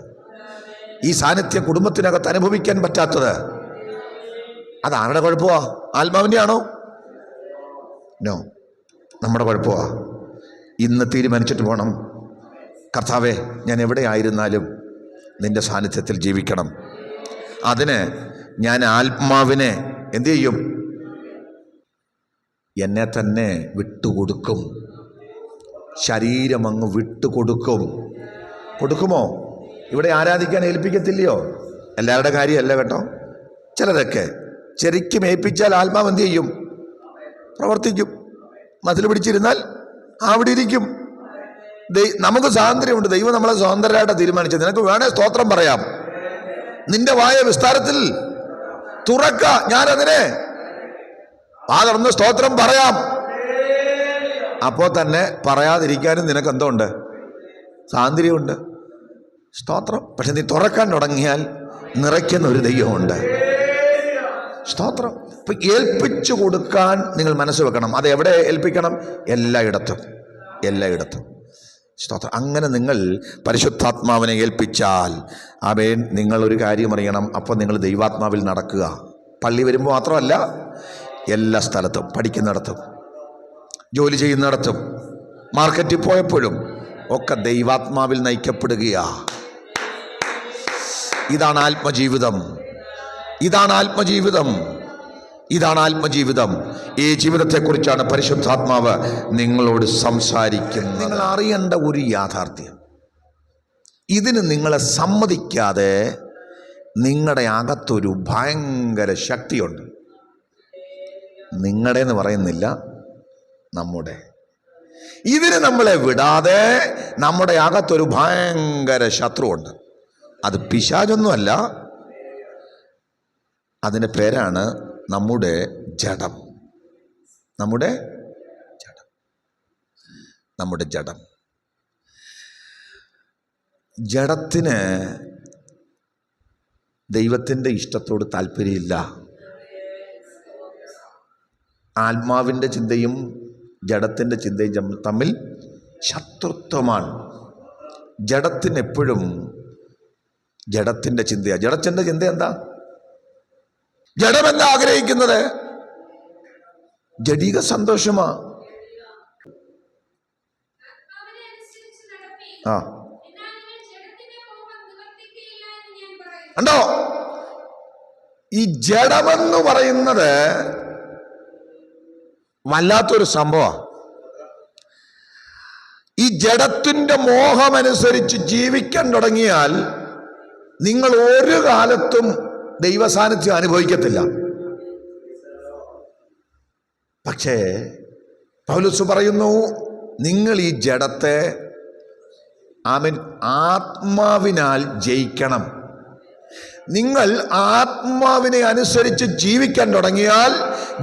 A: ഈ സാന്നിധ്യം കുടുംബത്തിനകത്ത് അനുഭവിക്കാൻ പറ്റാത്തത്. അതാരുടെ കുഴപ്പമാ? ആത്മാവിൻ്റെ ആണോ? നോ, നമ്മുടെ കുഴപ്പമാ. ഇന്ന് തീരുമാനിച്ചിട്ട് പോകണം, കർത്താവേ, ഞാൻ എവിടെയായിരുന്നാലും നിന്റെ സാന്നിധ്യത്തിൽ ജീവിക്കണം. അതിന് ഞാൻ ആത്മാവിനെ എന്തു ചെയ്യും? എന്നെ തന്നെ വിട്ടുകൊടുക്കും. ശരീരം അങ്ങ് വിട്ടുകൊടുക്കും. കൊടുക്കുമോ? ഇവിടെ ആരാധിക്കാൻ ഏൽപ്പിക്കത്തില്ലയോ? എല്ലാവരുടെ കാര്യമല്ല കേട്ടോ. ചിലരൊക്കെ ശരിക്കും ഏൽപ്പിച്ചാൽ ആത്മാവ് എന്തു ചെയ്യും? പ്രവർത്തിക്കും. മതിൽ പിടിച്ചിരുന്നാൽ അവിടെ ഇരിക്കും. നമുക്ക് സ്വാതന്ത്ര്യമുണ്ട്. ദൈവം നമ്മളെ സ്വതന്ത്രരായിട്ട് തീരുമാനിച്ചത്. നിനക്ക് വേണേ സ്തോത്രം പറയാം. നിന്റെ വായ വിസ്താരത്തിൽ തുറക്ക. ഞാനതിനെ തുറന്ന് സ്തോത്രം പറയാം. അപ്പോൾ തന്നെ പറയാതിരിക്കാനും നിനക്ക് എന്തോ ഉണ്ട്? സ്വാതന്ത്ര്യമുണ്ട്. സ്തോത്രം. പക്ഷെ നീ തുറക്കാൻ തുടങ്ങിയാൽ നിറയ്ക്കുന്ന ഒരു ദൈവമുണ്ട്. സ്തോത്രം. ഇപ്പം ഏൽപ്പിച്ചു കൊടുക്കാൻ നിങ്ങൾ മനസ്സ് വെക്കണം. അത് എവിടെ ഏൽപ്പിക്കണം? എല്ലായിടത്തും, എല്ലായിടത്തും. സ്തോത്രം. അങ്ങനെ നിങ്ങൾ പരിശുദ്ധാത്മാവിനെ ഏൽപ്പിച്ചാൽ ആമേൻ, നിങ്ങളൊരു കാര്യം അറിയണം. അപ്പോൾ നിങ്ങൾ ദൈവാത്മാവിൽ നടക്കുക. പള്ളി വരുമ്പോൾ മാത്രമല്ല, എല്ലാ സ്ഥലത്തും, പഠിക്കുന്നിടത്തും, ജോലി ചെയ്യുന്നിടത്തും, മാർക്കറ്റിൽ പോയപ്പോഴും ഒക്കെ ദൈവാത്മാവിൽ നയിക്കപ്പെടുകയാ. ഇതാണ് ആത്മജീവിതം. ഇതാണ് ആത്മജീവിതം. ഇതാണ് ആത്മജീവിതം. ഈ ജീവിതത്തെക്കുറിച്ചാണ് പരിശുദ്ധാത്മാവ് നിങ്ങളോട് സംസാരിക്കുന്നത്. നിങ്ങൾ അറിയേണ്ട ഒരു യാഥാർത്ഥ്യം, ഇതിന് നിങ്ങളെ സമ്മതിക്കാതെ നിങ്ങളുടെ അകത്തൊരു ഭയങ്കര ശക്തിയുണ്ട്. നിങ്ങളുടെ എന്ന് പറയുന്നില്ല, നമ്മുടെ. ഇതിന് നമ്മളെ വിടാതെ നമ്മുടെ അകത്തൊരു ഭയങ്കര ശത്രുവുണ്ട്. അത് പിശാചൊന്നുമല്ല, അതിൻ്റെ പേരാണ് നമ്മുടെ ജഡം. നമ്മുടെ ജഡം. നമ്മുടെ ജഡം. ജഡത്തിന് ദൈവത്തിൻ്റെ ഇഷ്ടത്തോട് താല്പര്യമില്ല. ആത്മാവിൻ്റെ ചിന്തയും ജഡത്തിൻ്റെ ചിന്തയും തമ്മിൽ ശത്രുത്വമാണ്. ജഡത്തിന് എപ്പോഴും ജഡത്തിൻ്റെ ചിന്തയാണ്. ജഡത്തിൻ്റെ ചിന്ത എന്താ? ജഡമെന്താ ആഗ്രഹിക്കുന്നത്? ജഡിക സന്തോഷമാ. ആ കണ്ടോ? ഈ ജഡമെന്ന് പറയുന്നത് വല്ലാത്തൊരു സംഭവം. ഈ ജഡത്തിന്റെ മോഹമനുസരിച്ച് ജീവിക്കാൻ തുടങ്ങിയാൽ നിങ്ങൾ ഒരു കാലത്തും ദൈവസാന്നിധ്യം അനുഭവിക്കത്തില്ല. പക്ഷേ പൗലോസ് പറയുന്നു, നിങ്ങൾ ഈ ജഡത്തെ ആത്മാവിനാൽ ജയിക്കണം. നിങ്ങൾ ആത്മാവിനെ അനുസരിച്ച് ജീവിക്കാൻ തുടങ്ങിയാൽ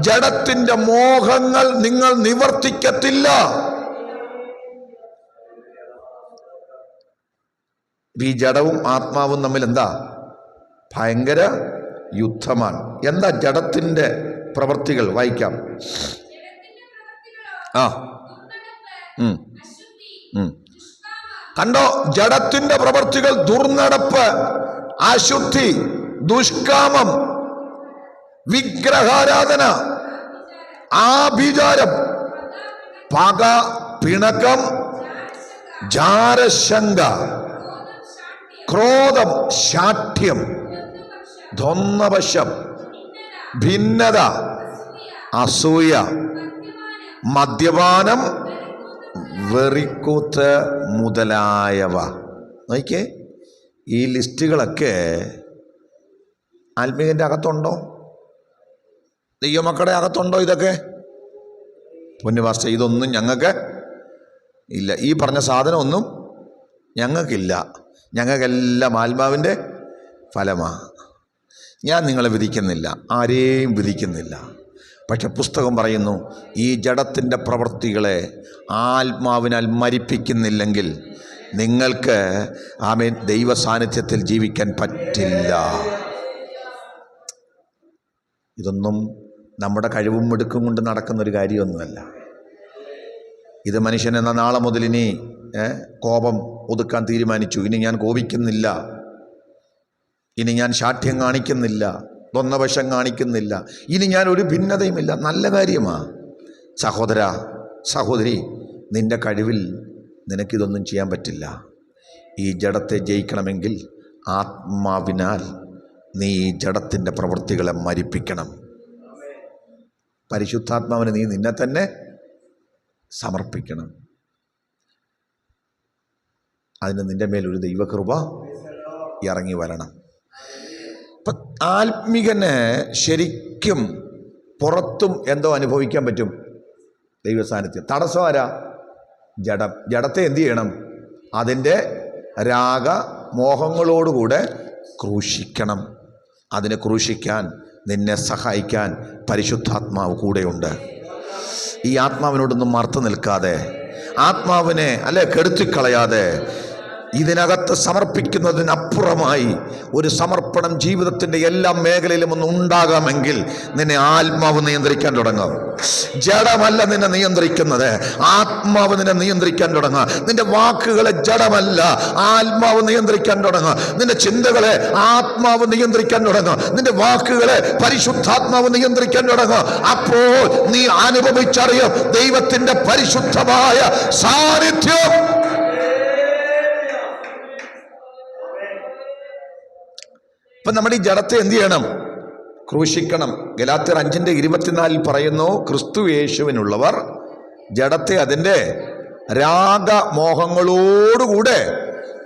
A: ജഡത്തിന്റെ മോഹങ്ങൾ നിങ്ങൾ നിവർത്തിക്കത്തില്ല. ഈ ജഡവും ആത്മാവും തമ്മിൽ എന്താ? ഭയങ്കര യുദ്ധമാണ്. എന്താ ജഡത്തിന്റെ പ്രവൃത്തികൾ? വായിക്കാം. കണ്ടോ? ജഡത്തിന്റെ പ്രവൃത്തികൾ: ദുർനടപ്പ്, അശുദ്ധി, ദുഷ്കാമം, വിഗ്രഹാരാധന, ആഭിചാരം, പക, പിണക്കം, ജാരശങ്ക, ക്രോധം, ശാഠ്യം, ദ്വന്ദ്വവശം, ഭിന്നത, അസൂയ, മദ്യപാനം, വെറിക്കൂത്ത് മുതലായവ. നോക്കിയേ, ഈ ലിസ്റ്റുകളൊക്കെ ആത്മീയൻ്റെ അകത്തുണ്ടോ? ദൈവമക്കളുടെ അകത്തുണ്ടോ ഇതൊക്കെ? പൊന്നുപാസ്റ്റർ, ഇതൊന്നും ഞങ്ങൾക്ക് ഇല്ല. ഈ പറഞ്ഞ സാധനമൊന്നും ഞങ്ങൾക്കില്ല. ഞങ്ങൾക്കെല്ലാം ആത്മാവിൻ്റെ ഫലമാണ്. ഞാൻ നിങ്ങളെ വിധിക്കുന്നില്ല, ആരെയും വിധിക്കുന്നില്ല. പക്ഷെ പുസ്തകം പറയുന്നു, ഈ ജഡത്തിൻ്റെ പ്രവൃത്തികളെ ആത്മാവിനാൽ മരിപ്പിക്കുന്നില്ലെങ്കിൽ നിങ്ങൾക്ക് ആമേൻ ദൈവ സാന്നിധ്യത്തിൽ ജീവിക്കാൻ പറ്റില്ല. ഇതൊന്നും നമ്മുടെ കഴിവും മിടുക്കും കൊണ്ട് നടക്കുന്നൊരു കാര്യമൊന്നുമല്ല. ഇത് മനുഷ്യൻ എന്ന നാളെ മുതൽ ഇനി കോപം ഒതുക്കാൻ തീരുമാനിച്ചു. ഇനി ഞാൻ കോപിക്കുന്നില്ല, ഇനി ഞാൻ ശാഠ്യം കാണിക്കുന്നില്ല, തൊന്നവശം കാണിക്കുന്നില്ല, ഇനി ഞാൻ ഒരു ഭിന്നതയുമില്ല. നല്ല കാര്യമാണ് സഹോദര സഹോദരി. നിന്റെ കഴിവിൽ നിനക്കിതൊന്നും ചെയ്യാൻ പറ്റില്ല. ഈ ജഡത്തെ ജയിക്കണമെങ്കിൽ ആത്മാവിനാൽ നീ ഈ ജഡത്തിൻ്റെ പ്രവൃത്തികളെ മരിപ്പിക്കണം. പരിശുദ്ധാത്മാവിന് നീ നിന്നെ തന്നെ സമർപ്പിക്കണം. അതിന് നിന്റെ മേലൊരു ദൈവകൃപ ഇറങ്ങി വരണം. ഇപ്പം ആത്മികന് ശരിക്കും പുറത്തും എന്തോ അനുഭവിക്കാൻ പറ്റും, ദൈവസാന്നിധ്യം. തടസ്സം ആരാ? ജഡം. ജഡത്തെ എന്തു ചെയ്യണം? അതിൻ്റെ രാഗമോഹങ്ങളോടുകൂടെ ക്രൂശിക്കണം. അതിനെ ക്രൂശിക്കാൻ നിന്നെ സഹായിക്കാൻ പരിശുദ്ധാത്മാവ് കൂടെയുണ്ട്. ഈ ആത്മാവിനോടൊന്നും മറുത്തു നിൽക്കാതെ, ആത്മാവിനെ കെടുത്തിക്കളയാതെ, ഇതിനകത്ത് സമർപ്പിക്കുന്നതിനപ്പുറമായി ഒരു സമർപ്പണം ജീവിതത്തിൻ്റെ എല്ലാ മേഖലയിലും ഒന്ന് ഉണ്ടാകാമെങ്കിൽ നിന്നെ ആത്മാവ് നിയന്ത്രിക്കാൻ തുടങ്ങും. ജഡമല്ല നിന്നെ നിയന്ത്രിക്കുന്നത്, ആത്മാവ് നിന്നെ നിയന്ത്രിക്കാൻ തുടങ്ങുക. നിന്റെ വാക്കുകളെ ജഡമല്ല ആത്മാവ് നിയന്ത്രിക്കാൻ തുടങ്ങുക. നിന്റെ ചിന്തകളെ ആത്മാവ് നിയന്ത്രിക്കാൻ തുടങ്ങുക. നിന്റെ വാക്കുകളെ പരിശുദ്ധാത്മാവ് നിയന്ത്രിക്കാൻ തുടങ്ങുക. അപ്പോൾ നീ അനുഭവിച്ചറിയും ദൈവത്തിന്റെ പരിശുദ്ധമായ സാന്നിധ്യം. ഇപ്പം നമ്മുടെ ഈ ജഡത്തെ എന്ത് ചെയ്യണം? ക്രൂശിക്കണം. ഗലാത്യർ 5:24 പറയുന്നു, ക്രിസ്തു യേശുവിനുള്ളവർ ജഡത്തെ അതിൻ്റെ രാഗമോഹങ്ങളോടുകൂടെ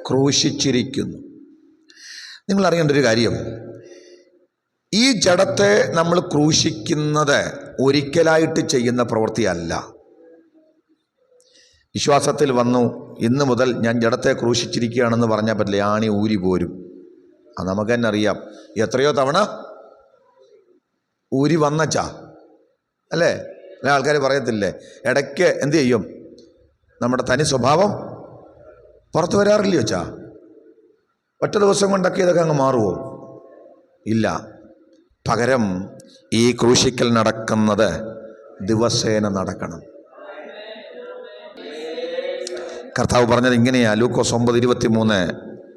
A: ക്രൂശിച്ചിരിക്കുന്നു. നിങ്ങൾ അറിയേണ്ട ഒരു കാര്യം, ഈ ജഡത്തെ നമ്മൾ ക്രൂശിക്കുന്നത് ഒരിക്കലായിട്ട് ചെയ്യുന്ന പ്രവൃത്തിയല്ല. വിശ്വാസത്തിൽ വന്നു ഇന്ന് മുതൽ ഞാൻ ജഡത്തെ ക്രൂശിച്ചിരിക്കുകയാണെന്ന് പറഞ്ഞാൽ പറ്റില്ല, ആണി ഊരി പോരും. അത് നമുക്ക് തന്നെ അറിയാം. എത്രയോ തവണ ഊരി വന്നച്ചാ അല്ലേ? അല്ലെ ആൾക്കാർ പറയത്തില്ലേ, ഇടയ്ക്ക് എന്തു ചെയ്യും, നമ്മുടെ തനി സ്വഭാവം പുറത്തു വരാറില്ലയോ ചാ? ഒറ്റ ദിവസം കൊണ്ടൊക്കെ ഇതൊക്കെ അങ്ങ് മാറുമോ? ഇല്ല. പകരം ഈ ക്രൂശിക്കൽ നടക്കുന്നത് ദിവസേന നടക്കണം. കർത്താവ് പറഞ്ഞത് ഇങ്ങനെയാ, ലൂക്കോസ് 9:23,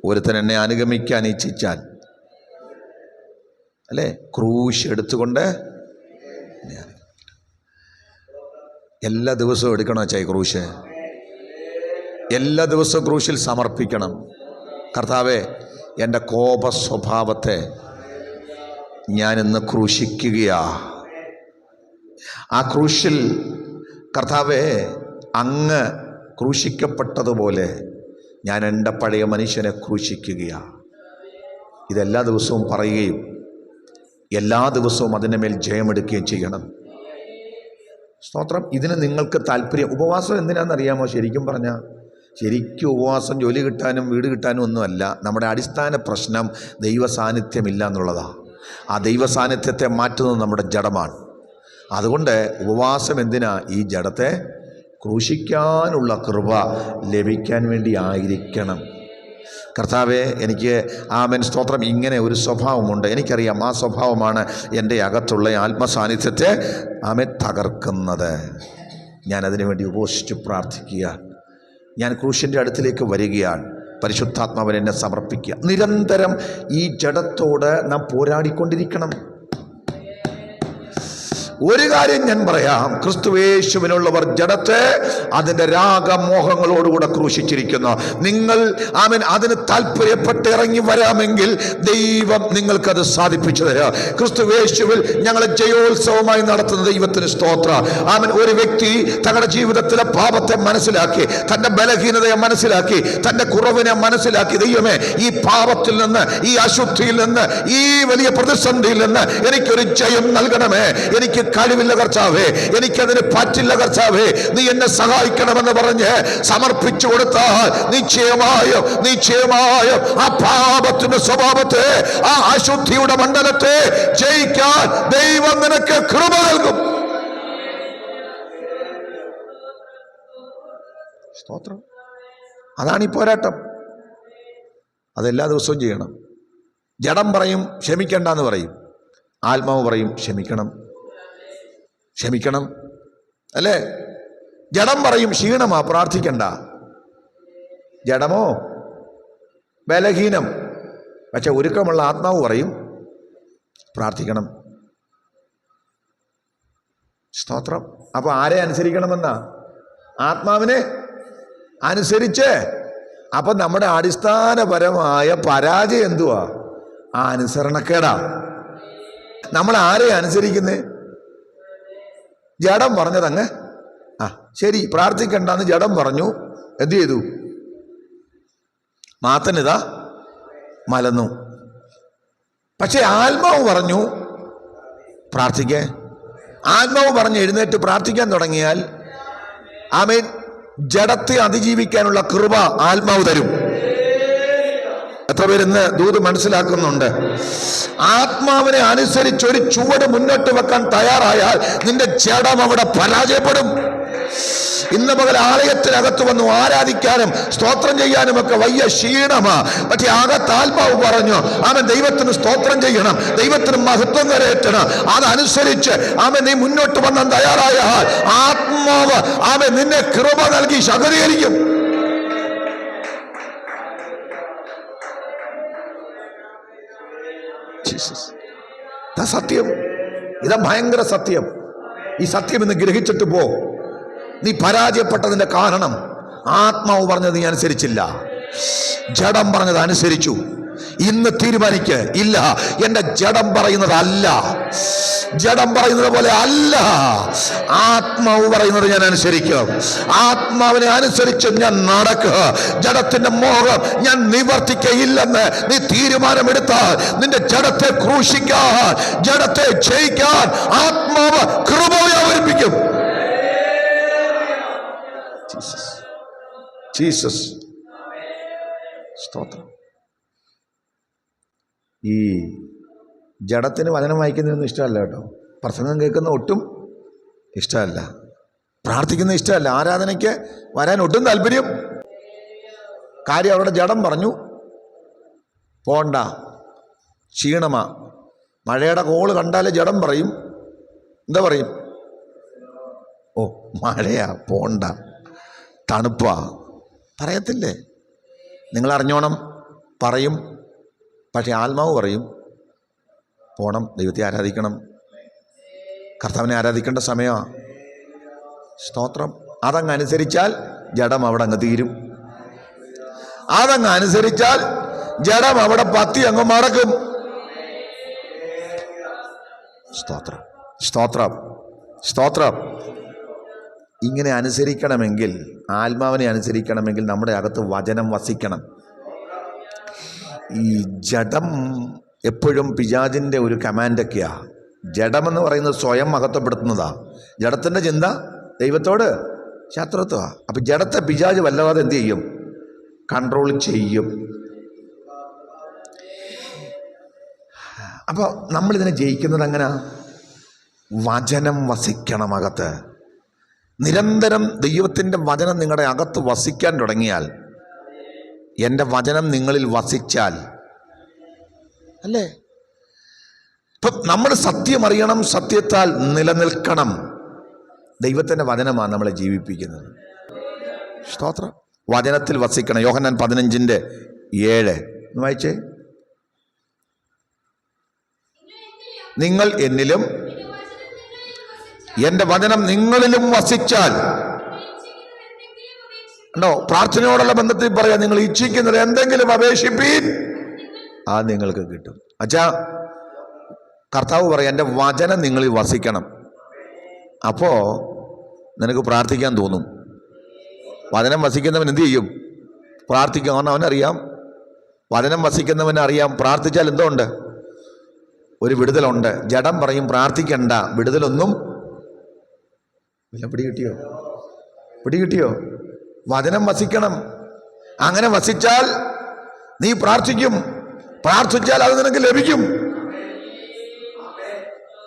A: ഒരുത്തൻ എന്നെ അനുഗമിക്കാൻ ഇച്ഛിച്ചാൽ ക്രൂശ് എടുത്തുകൊണ്ട് എല്ലാ ദിവസവും എടുക്കണോ ചായ ക്രൂശ്? എല്ലാ ദിവസവും ക്രൂശിൽ സമർപ്പിക്കണം. കർത്താവേ, എൻ്റെ കോപ സ്വഭാവത്തെ ഞാനിന്ന് ക്രൂശിക്കുകയാ. ആ ക്രൂശിൽ കർത്താവേ, അങ്ങ് ക്രൂശിക്കപ്പെട്ടതുപോലെ ഞാൻ എൻ്റെ പഴയ മനുഷ്യനെ ക്രൂശിക്കുകയാണ്. ഇതെല്ലാ ദിവസവും പറയുകയും എല്ലാ ദിവസവും അതിൻ്റെ മേൽ ജയമെടുക്കുകയും ചെയ്യണം. സ്തോത്രം. ഇതിന് നിങ്ങൾക്ക് താല്പര്യം, ഉപവാസം എന്തിനാണെന്നറിയാമോ? ശരിക്കും പറഞ്ഞാൽ ശരിക്കും ഉപവാസം ജോലി കിട്ടാനും വീട് കിട്ടാനും ഒന്നുമല്ല. നമ്മുടെ അടിസ്ഥാന പ്രശ്നം ദൈവ സാന്നിധ്യമില്ല എന്നുള്ളതാണ്. ആ ദൈവ സാന്നിധ്യത്തെ മാറ്റുന്നത് നമ്മുടെ ജഡമാണ്. അതുകൊണ്ട് ഉപവാസം എന്തിനാ? ഈ ജഡത്തെ ക്രൂശിക്കാനുള്ള കൃപ ലഭിക്കാൻ വേണ്ടി ആയിരിക്കണം. കർത്താവേ, എനിക്ക് ആമേൻ സ്തോത്രം, ഇങ്ങനെ ഒരു സ്വഭാവമുണ്ട്, എനിക്കറിയാം. ആ സ്വഭാവമാണ് എൻ്റെ അകത്തുള്ള ആത്മസാന്നിധ്യത്തെ ആമേൻ തകർക്കുന്നത്. ഞാനതിനു വേണ്ടി ഉപവസിച്ച് പ്രാർത്ഥിക്കുക. ഞാൻ ക്രൂശിൻ്റെ അടുത്തിലേക്ക് വരികയാണ്. പരിശുദ്ധാത്മാവിനെ എന്നെ സമർപ്പിക്കുക. നിരന്തരം ഈ ജഡത്തോട് നാം പോരാടിക്കൊണ്ടിരിക്കണം. ഒരു കാര്യം ഞാൻ പറയാം, ക്രിസ്തുയേശുവിനുള്ളവർ ജഡത്തെ അതിൻ്റെ രാഗമോഹങ്ങളോടുകൂടെ ക്രൂശിച്ചിരിക്കുന്നു. നിങ്ങൾ ആമേൻ അതിന് താല്പര്യപ്പെട്ട് ഇറങ്ങി വരാമെങ്കിൽ ദൈവം നിങ്ങൾക്കത് സാധിപ്പിച്ചു തരാം. ക്രിസ്തുയേശുവിൽ ഞങ്ങളെ ജയോത്സവമായി നടത്തുന്ന ദൈവത്തിന് സ്തോത്രം. ആമേൻ. ഒരു വ്യക്തി തങ്ങളുടെ ജീവിതത്തിലെ പാപത്തെ മനസ്സിലാക്കി, തൻ്റെ ബലഹീനതയെ മനസ്സിലാക്കി, തൻ്റെ കുറവിനെ മനസ്സിലാക്കി, ദൈവമേ, ഈ പാപത്തിൽ നിന്ന്, ഈ അശുദ്ധിയിൽ നിന്ന്, ഈ വലിയ പ്രതിസന്ധിയിൽ നിന്ന് എനിക്കൊരു ജയം നൽകണമേ. എനിക്ക് കഴിവില്ല കർത്താവേ, എനിക്കതിന് പറ്റില്ല കർത്താവേ, നീ എന്നെ സഹായിക്കണമെന്ന് പറഞ്ഞ് സമർപ്പിച്ചു കൊടുത്താൽ നിശ്ചയമായും ആ പാപത്തിന്റെ സ്വഭാവത്തെ, ആ അശുദ്ധിയുടെ മണ്ഡലത്തെ ജയിക്കാൻ ദൈവം നിനക്ക് കൃപ നൽകും. സ്തോത്രം. അതാണ് ഈ പോരാട്ടം. അതെല്ലാ ദിവസവും ചെയ്യണം. ജഡം പറയും ക്ഷമിക്കണ്ടെന്ന് പറയും, ആത്മാവ് പറയും ക്ഷമിക്കണം, ക്ഷമിക്കണം, അല്ലേ? ജഡം പറയും ക്ഷീണമാ, പ്രാർത്ഥിക്കണ്ട. ജഡമോ ബലഹീനം, പക്ഷെ ഒരുക്കമുള്ള ആത്മാവ് പറയും പ്രാർത്ഥിക്കണം. സ്തോത്രം. അപ്പൊ ആരെ അനുസരിക്കണമെന്നാ? ആത്മാവിനെ അനുസരിച്ച്. അപ്പൊ നമ്മുടെ അടിസ്ഥാനപരമായ പരാജയം എന്തുവാ? ആ അനുസരണക്കേടാ. നമ്മൾ ആരെ അനുസരിക്കുന്നേ? ജഡം പറഞ്ഞതങ്ങ് ശരി പ്രാർത്ഥിക്കണ്ടെന്ന് ജഡം പറഞ്ഞു, എന്തു ചെയ്തു? മാത്തനിതാ മലന്നു. പക്ഷെ ആത്മാവ് പറഞ്ഞു പ്രാർത്ഥിക്കേ. ആത്മാവ് പറഞ്ഞ് എഴുന്നേറ്റ് പ്രാർത്ഥിക്കാൻ തുടങ്ങിയാൽ ആമേൻ, ജഡത്തെ അതിജീവിക്കാനുള്ള കൃപ ആത്മാവ് തരും. എത്ര പേരിന്ന് ദൂത് മനസ്സിലാക്കുന്നുണ്ട്? ആത്മാവിനെ അനുസരിച്ച് ഒരു ചുവട് മുന്നോട്ട് വെക്കാൻ തയ്യാറായാൽ നിന്റെ ജഡം അവിടെ പരാജയപ്പെടും. ഇന്ന് പകൽ ആലയത്തിനകത്ത് വന്നു ആരാധിക്കാനും സ്തോത്രം ചെയ്യാനും ഒക്കെ വയ്യ, ക്ഷീണമാ. പക്ഷെ അകത്ത് ആത്മാവ് പറഞ്ഞു അവൻ ദൈവത്തിന് സ്തോത്രം ചെയ്യണം, ദൈവത്തിന് മഹത്വം കരയറ്റണം. അതനുസരിച്ച് അവൻ നീ മുന്നോട്ട് വന്നാൻ തയ്യാറായാൽ ആത്മാവ് അവൻ നിന്നെ കൃപ നൽകി ശക്തീകരിക്കും. ഇതാ സത്യം, ഇതാ ഭയങ്കര സത്യം. ഈ സത്യം ഇന്ന് ഗ്രഹിച്ചിട്ട് പോ. നീ പരാജയപ്പെട്ടതിന്റെ കാരണം ആത്മാവ് പറഞ്ഞത് നീ അനുസരിച്ചില്ല, ജഡം പറഞ്ഞത് അനുസരിച്ചു. ഇന്ന് തീരുമാനിക്ക്, ഇല്ല, എന്റെ ജഡം പറയുന്നതല്ല, ജഡം പറയുന്നത് പോലെ അല്ല, ആത്മാവ് പറയുന്നത് ഞാൻ അനുസരിക്കും. ആത്മാവിനെ അനുസരിച്ച് ഞാൻ നടക്കുക. ജഡത്തിന്റെ മോഹം ഞാൻ നിവർത്തിക്കയില്ലെന്ന് നീ തീരുമാനമെടുത്താൽ നിന്റെ ജഡത്തെ ക്രൂശിക്കാൻ, ജഡത്തെ ജയിക്കാൻ ആത്മാവ് കൃപ വ്യാപരിപ്പിക്കും. ജീസസ് സ്തോത്രം. ഈ ജഡത്തിന് വചനം വായിക്കുന്നതൊന്നും ഇഷ്ടമല്ല കേട്ടോ. പ്രസംഗം കേൾക്കുന്ന ഒട്ടും ഇഷ്ടമല്ല, പ്രാർത്ഥിക്കുന്ന ഇഷ്ടമല്ല, ആരാധനയ്ക്ക് വരാൻ ഒട്ടും താല്പര്യം. കാര്യം അവിടെ ജഡം പറഞ്ഞു പോണ്ട, ക്ഷീണമാ. മഴയുടെ കോള് കണ്ടാലേ ജഡം പറയും, എന്താ പറയും? ഓ മഴയാ, പോണ്ട, തണുപ്പാ. പറയത്തില്ലേ? നിങ്ങൾ അറിഞ്ഞോണം, പറയും. പക്ഷെ ആത്മാവ് പറയും പോണം, ദൈവത്തെ ആരാധിക്കണം, കർത്താവിനെ ആരാധിക്കേണ്ട സമയമാണ്. സ്തോത്രം. അതങ്ങ് അനുസരിച്ചാൽ ജഡം അവിടെ അങ്ങ് തീരും. അതങ്ങ് അനുസരിച്ചാൽ ജഡം അവിടെ പത്തി അങ്ങ് മടക്കും. സ്തോത്രം, സ്തോത്രം, സ്തോത്രം. ഇങ്ങനെ അനുസരിക്കണമെങ്കിൽ, ആത്മാവിനെ അനുസരിക്കണമെങ്കിൽ നമ്മുടെ അകത്ത് വചനം വസിക്കണം. ഈ ജഡം എപ്പോഴും പിശാചിൻ്റെ ഒരു കമാൻഡൊക്കെയാ. ജഡമെന്ന് പറയുന്നത് സ്വയം മഹത്വപ്പെടുത്തുന്നതാ. ജഡത്തിൻ്റെ ചിന്ത ദൈവത്തോട് ശത്രുത്വമാ. അപ്പം ജഡത്തെ പിശാച് വല്ലാതെ എന്ത് ചെയ്യും? കൺട്രോൾ ചെയ്യും. അപ്പോൾ നമ്മളിതിനെ ജയിക്കുന്നത് എങ്ങനെയാ? വചനം വസിക്കണം അകത്ത്. നിരന്തരം ദൈവത്തിൻ്റെ വചനം നിങ്ങളുടെ അകത്ത് വസിക്കാൻ തുടങ്ങിയാൽ, എൻ്റെ വചനം നിങ്ങളിൽ വസിച്ചാൽ, അല്ലേ? ഇപ്പം നമ്മൾ സത്യം അറിയണം, സത്യത്താൽ നിലനിൽക്കണം. ദൈവത്തിൻ്റെ വചനമാണ് നമ്മളെ ജീവിപ്പിക്കുന്നത്. സ്തോത്രം. വചനത്തിൽ വസിക്കണം. യോഹന്നാൻ 15:7 വായിച്ചേ. നിങ്ങൾ എന്നിലും എൻ്റെ വചനം നിങ്ങളിലും വസിച്ചാൽ. ഉണ്ടോ? പ്രാർത്ഥനയോടുള്ള ബന്ധത്തിൽ പറയാം, നിങ്ങൾ ഇച്ഛിക്കുന്നത് എന്തെങ്കിലും അപേക്ഷിപ്പീൻ, അത് നിങ്ങൾക്ക് കിട്ടും. അച്ഛാ, കർത്താവ് പറയാം എൻ്റെ വചനം നിങ്ങളിൽ വസിക്കണം. അപ്പോൾ നിനക്ക് പ്രാർത്ഥിക്കാൻ തോന്നും. വചനം വസിക്കുന്നവൻ എന്ത് ചെയ്യും? പ്രാർത്ഥിക്കും. കാരണം അവനറിയാം, വചനം വസിക്കുന്നവനറിയാം പ്രാർത്ഥിച്ചാൽ എന്തോ ഉണ്ട്? ഒരു വിടുതലുണ്ട്. ജഡം പറയും പ്രാർത്ഥിക്കണ്ട, വിടുതലൊന്നും ഇല്ല. പിടികിട്ടിയോ? പിടികിട്ടിയോ? വചനം വസിക്കണം. അങ്ങനെ വസിച്ചാൽ നീ പ്രാർത്ഥിക്കും. പ്രാർത്ഥിച്ചാൽ അത് നിനക്ക് ലഭിക്കും.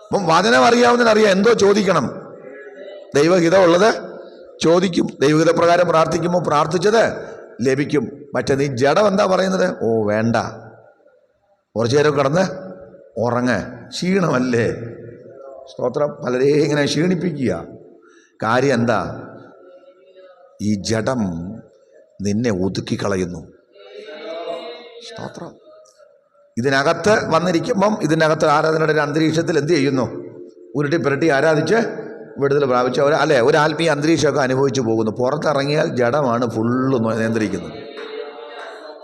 A: അപ്പം വചനം അറിയാവുന്നതിനറിയാം എന്തോ ചോദിക്കണം. ദൈവഹിതമുള്ളത് ചോദിക്കും. ദൈവഹിത പ്രകാരം പ്രാർത്ഥിക്കുമ്പോൾ പ്രാർത്ഥിച്ചത് ലഭിക്കും. പക്ഷെ നീ ജഡം എന്താ പറയുന്നത്? ഓ വേണ്ട, കുറച്ചു നേരം കിടന്ന് ഉറങ്ങ്, ക്ഷീണമല്ലേ. സ്തോത്രം. പലരെയും ഇങ്ങനെ ക്ഷീണിപ്പിക്കുക. കാര്യം എന്താ? ഈ ജഡം നിന്നെ ഒതുക്കിക്കളയുന്നു. സ്തോത്രം. ഇതിനകത്ത് വന്നിരിക്കുമ്പം ഇതിനകത്ത് ആരാധനയുടെ ഒരു അന്തരീക്ഷത്തിൽ എന്ത് ചെയ്യുന്നു? ഉരുട്ടി പുരട്ടി ആരാധിച്ച് വിടുതൽ പ്രാപിച്ച ഒരു ആത്മീയ അന്തരീക്ഷമൊക്കെ അനുഭവിച്ചു പോകുന്നു. പുറത്തിറങ്ങിയാൽ ജഡമാണ് ഫുള്ള് നിയന്ത്രിക്കുന്നത്.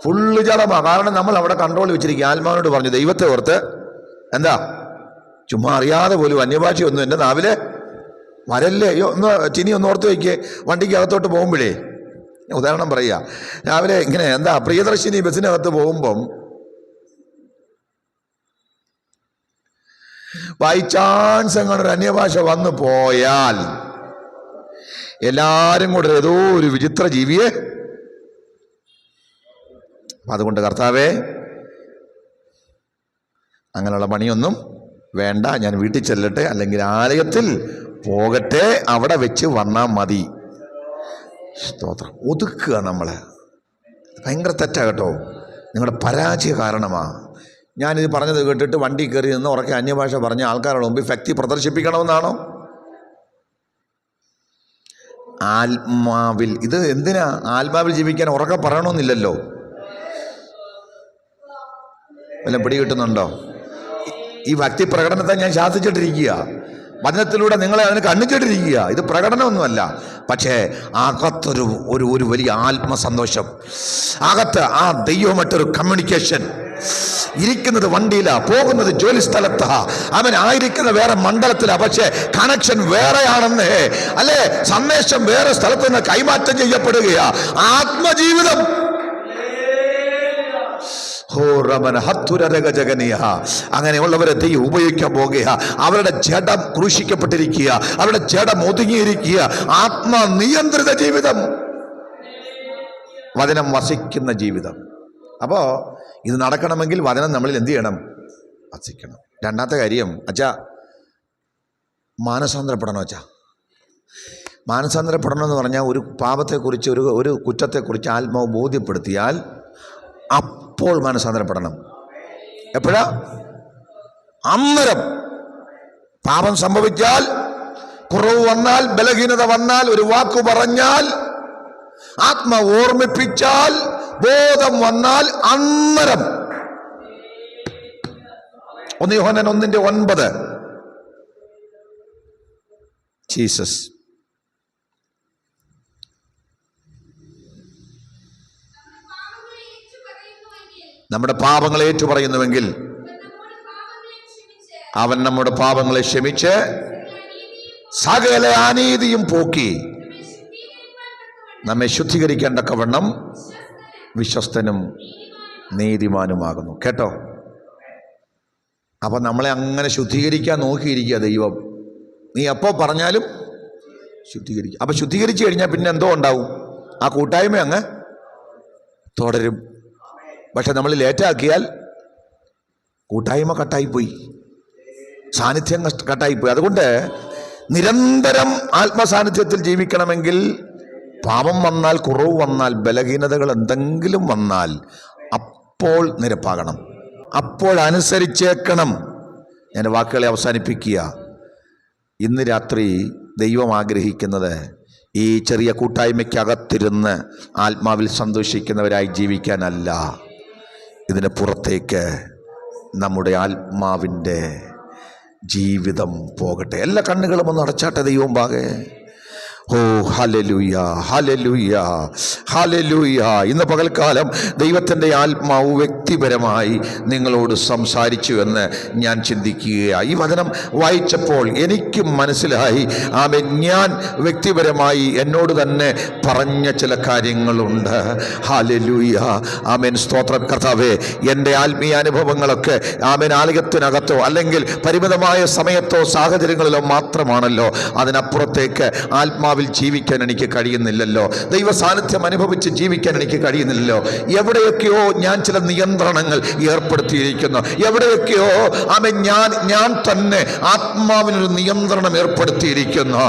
A: ഫുള്ള് ജഡമാണ്. കാരണം നമ്മൾ അവിടെ കൺട്രോൾ വെച്ചിരിക്കുക. ആത്മാവിനോട് പറഞ്ഞു, ദൈവത്തെ ഓർത്ത് എന്താ ചുമ്മാ അറിയാതെ പോലും അന്യഭാഷയൊന്നും എൻ്റെ നാവിലെ വരല്ലേ. ഒന്ന് ഓർത്ത് വയ്ക്കേ. വണ്ടിക്ക് അകത്തോട്ട് പോകുമ്പോഴേ, ഉദാഹരണം പറയുക, രാവിലെ ഇങ്ങനെ എന്താ പ്രിയദർശിനി ബസ്സിനകത്ത് പോകുമ്പം ബൈ ചാൻസ് അങ്ങനെ ഒരു അന്യഭാഷ വന്നു പോയാൽ എല്ലാവരും കൂടെ ഏതോ ഒരു വിചിത്ര ജീവിയെ. അതുകൊണ്ട് കർത്താവേ, അങ്ങനെയുള്ള പണിയൊന്നും വേണ്ട, ഞാൻ വീട്ടിൽ ചെല്ലട്ടെ, അല്ലെങ്കിൽ ആലയത്തിൽ പോകട്ടെ, അവിടെ വെച്ച് വന്നാൽ മതി. സ്തോത്രം. ഒതുക്കുക നമ്മളെ. ഭയങ്കര തെറ്റാകട്ടോ, നിങ്ങളുടെ പരാജയ കാരണമാണ്. ഞാനിത് പറഞ്ഞത് കേട്ടിട്ട് വണ്ടി കയറി നിന്ന് ഉറക്കെ അന്യഭാഷ പറഞ്ഞ ആൾക്കാരുടെ മുമ്പിൽ ഭക്തി പ്രദർശിപ്പിക്കണമെന്നാണോ? ആത്മാവിൽ ഇത് എന്തിനാ? ആത്മാവിൽ ജീവിക്കാൻ ഉറക്കെ പറയണമെന്നില്ലല്ലോ. വല്ല പിടി കിട്ടുന്നുണ്ടോ? ഈ ഭക്തി പ്രകടനത്തെ ഞാൻ ശാസിച്ചിട്ടിരിക്കുക. വചനത്തിലൂടെ നിങ്ങളെ അതിന് കണ്ണിച്ചിട്ടിരിക്കുക. ഇത് പ്രകടനമൊന്നുമല്ല. പക്ഷേ അകത്തൊരു ഒരു വലിയ ആത്മസന്തോഷം, അകത്ത് ആ ദൈവമായിട്ടൊരു കമ്മ്യൂണിക്കേഷൻ. ഇരിക്കുന്നത് വണ്ടിയിലാ, പോകുന്നത് ജോലി സ്ഥലത്താ, അവൻ ആയിരിക്കുന്ന വേറെ മണ്ഡലത്തിലാ, പക്ഷേ കണക്ഷൻ വേറെയാണെന്ന്, അല്ലേ? സന്ദേശം വേറെ സ്ഥലത്ത് നിന്ന് കൈമാറ്റം ചെയ്യപ്പെടുകയാ. ആത്മജീവിതം അങ്ങനെയുള്ളവരെ ദൈവം ഉപയോഗിക്കാൻ പോകുക. അവരുടെ ജഡം ക്രൂശിക്കപ്പെട്ടിരിക്കുക, അവരുടെ ജഡം ഒതുങ്ങിയിരിക്കുക. ആത്മനിയന്ത്രിത ജീവിതം, വചനം വസിക്കുന്ന ജീവിതം. അപ്പോൾ ഇത് നടക്കണമെങ്കിൽ വചനം നമ്മളിൽ എന്ത് ചെയ്യണം? വസിക്കണം. രണ്ടാമത്തെ കാര്യം, അച്ഛാ മാനസാന്തരപ്പെടണം. അച്ഛാ മാനസാന്തരപ്പെടണം എന്ന് പറഞ്ഞാൽ ഒരു പാപത്തെക്കുറിച്ച്, ഒരു കുറ്റത്തെക്കുറിച്ച് ആത്മാവ് ബോധ്യപ്പെടുത്തിയാൽ അപ്പോൾ മാനസാന്തരപ്പെടണം. എപ്പോഴാ? അന്നേരം. പാപം സംഭവിച്ചാൽ, കുറവ് വന്നാൽ, ബലഹീനത വന്നാൽ, ഒരു വാക്കു പറഞ്ഞാൽ, ആത്മാവ് ഓർമ്മിപ്പിച്ചാൽ, ബോധം വന്നാൽ അന്നേരം. 1 യോഹന്നാൻ 1:9. ജീസസ്. നമ്മുടെ പാപങ്ങളെ ഏറ്റുപറയുന്നുവെങ്കിൽ അവൻ നമ്മുടെ പാപങ്ങളെ ക്ഷമിച്ച് സകല അനീതിയും പോക്കി നമ്മെ ശുദ്ധീകരിക്കാൻ തക്കവണ്ണം വിശ്വസ്തനും നീതിമാനുമാകുന്നു. കേട്ടോ? അപ്പൊ നമ്മളെ അങ്ങനെ ശുദ്ധീകരിക്കാൻ നോക്കിയിരിക്കുക ദൈവം. നീ എപ്പോ പറഞ്ഞാലും ശുദ്ധീകരിക്കുക. അപ്പൊ ശുദ്ധീകരിച്ചു കഴിഞ്ഞാൽ പിന്നെ എന്തോ ഉണ്ടാവും? ആ കൂട്ടായ്മ അങ്ങ് തുടരും. പക്ഷെ നമ്മൾ ലേറ്റാക്കിയാൽ കൂട്ടായ്മ കട്ടായിപ്പോയി, സാന്നിധ്യം കട്ടായിപ്പോയി. അതുകൊണ്ട് നിരന്തരം ആത്മസാന്നിധ്യത്തിൽ ജീവിക്കണമെങ്കിൽ പാപം വന്നാൽ, കുറവ് വന്നാൽ, ബലഹീനതകൾ എന്തെങ്കിലും വന്നാൽ അപ്പോൾ നിരപ്പാകണം, അപ്പോൾ അനുസരിച്ചേക്കണം. ഞാൻ വാക്കുകളെ അവസാനിപ്പിക്കുക. ഇന്ന് രാത്രി ദൈവം ആഗ്രഹിക്കുന്നത് ഈ ചെറിയ കൂട്ടായ്മയ്ക്കകത്തിരുന്ന് ആത്മാവിൽ സന്തോഷിക്കുന്നവരായി ജീവിക്കാനല്ല. ഇതിന് പുറത്തേക്ക് നമ്മുടെ ആത്മാവിൻ്റെ ജീവിതം പോകട്ടെ. എല്ലാ കണ്ണുകളും ഒന്ന് അടച്ചാട്ടെ ദൈവം പാകെ. ഓ ഹല്ലേലൂയ, ഹല്ലേലൂയ, ഹല്ലേലൂയ. ഇന്ന് പകൽക്കാലം ദൈവത്തിൻ്റെ ആത്മാവ് വ്യക്തിപരമായി നിങ്ങളോട് സംസാരിച്ചു എന്ന് ഞാൻ ചിന്തിക്കുകയാണ്. ഈ വചനം വായിച്ചപ്പോൾ എനിക്ക് മനസ്സിലായി, ആമേൻ, ഞാൻ വ്യക്തിപരമായി എന്നോട് തന്നെ പറഞ്ഞ ചില കാര്യങ്ങളുണ്ട്. ഹല്ലേലൂയ, ആമേൻ, സ്തോത്രം. കർത്താവേ, എൻ്റെ ആത്മീയ അനുഭവങ്ങളൊക്കെ ആമേൻ ആലയത്തിനകത്തോ അല്ലെങ്കിൽ പരിമിതമായ സമയത്തോ സാഹചര്യങ്ങളിലോ മാത്രമാണല്ലോ. അതിനപ്പുറത്തേക്ക് ആത്മാ ആത്മാവിൽ ജീവിക്കാൻ എനിക്ക് കഴിയുന്നില്ലല്ലോ, ദൈവ സാന്നിധ്യം അനുഭവിച്ച് ജീവിക്കാൻ എനിക്ക് കഴിയുന്നില്ലല്ലോ. എവിടെയൊക്കെയോ ഞാൻ ചില നിയന്ത്രണങ്ങൾ ഏർപ്പെടുത്തിയിരിക്കുന്നു, എവിടെയൊക്കെയോ ഞാൻ തന്നെ ആത്മാവിനൊരു നിയന്ത്രണം ഏർപ്പെടുത്തിയിരിക്കുന്നു.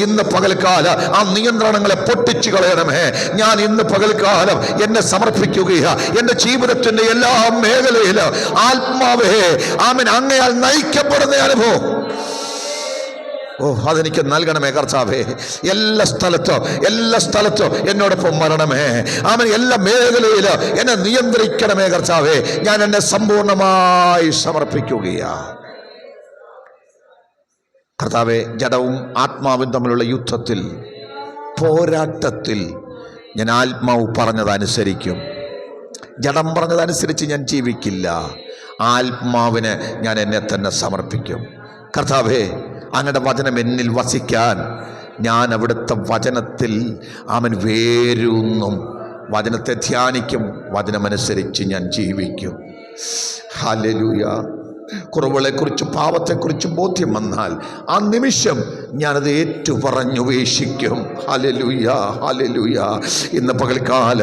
A: ഇന്ന് പകൽക്കാല ആ നിയന്ത്രണങ്ങളെ പൊട്ടിച്ചു കളയണമേ. ഞാൻ ഇന്ന് പകൽക്കാലം എന്നെ സമർപ്പിക്കുകയാ. എന്റെ ജീവിതത്തിന്റെ എല്ലാ മേഖലയിലും ആത്മാവേ അങ്ങയാൽ നയിക്കപ്പെടുന്ന അനുഭവം അതെനിക്ക് നൽകണമേ കർത്താവേ. എല്ലാ സ്ഥലത്തും എന്നോടൊപ്പം വരണമേ. എല്ലാ മേഖലയിലും എന്നെ നിയന്ത്രിക്കണമേ കർത്താവേ. ഞാൻ എന്നെ സമ്പൂർണമായി സമർപ്പിക്കുകയാ കർത്താവേ. ജഡവും ആത്മാവും തമ്മിലുള്ള യുദ്ധത്തിൽ, പോരാട്ടത്തിൽ ഞാൻ ആത്മാവ് പറഞ്ഞതനുസരിക്കും. ജഡം പറഞ്ഞതനുസരിച്ച് ഞാൻ ജീവിക്കില്ല. ആത്മാവിന് ഞാൻ എന്നെ തന്നെ സമർപ്പിക്കും. കർത്താവേ, അങ്ങയുടെ വചനം എന്നിൽ വസിക്കാൻ ഞാൻ അവിടുത്തെ വചനത്തിൽ വേരൂന്നും, വചനത്തെ ധ്യാനിക്കും, വചനമനുസരിച്ച് ഞാൻ ജീവിക്കും. ഹല്ലേലൂയ. കുറവുകളെക്കുറിച്ചും പാപത്തെക്കുറിച്ചും ബോധ്യം വന്നാൽ ആ നിമിഷം ഞാനത് ഏറ്റുപറഞ്ഞുപേക്ഷിക്കും. Hallelujah, hallelujah. ഇന്ന് പകൽക്കാല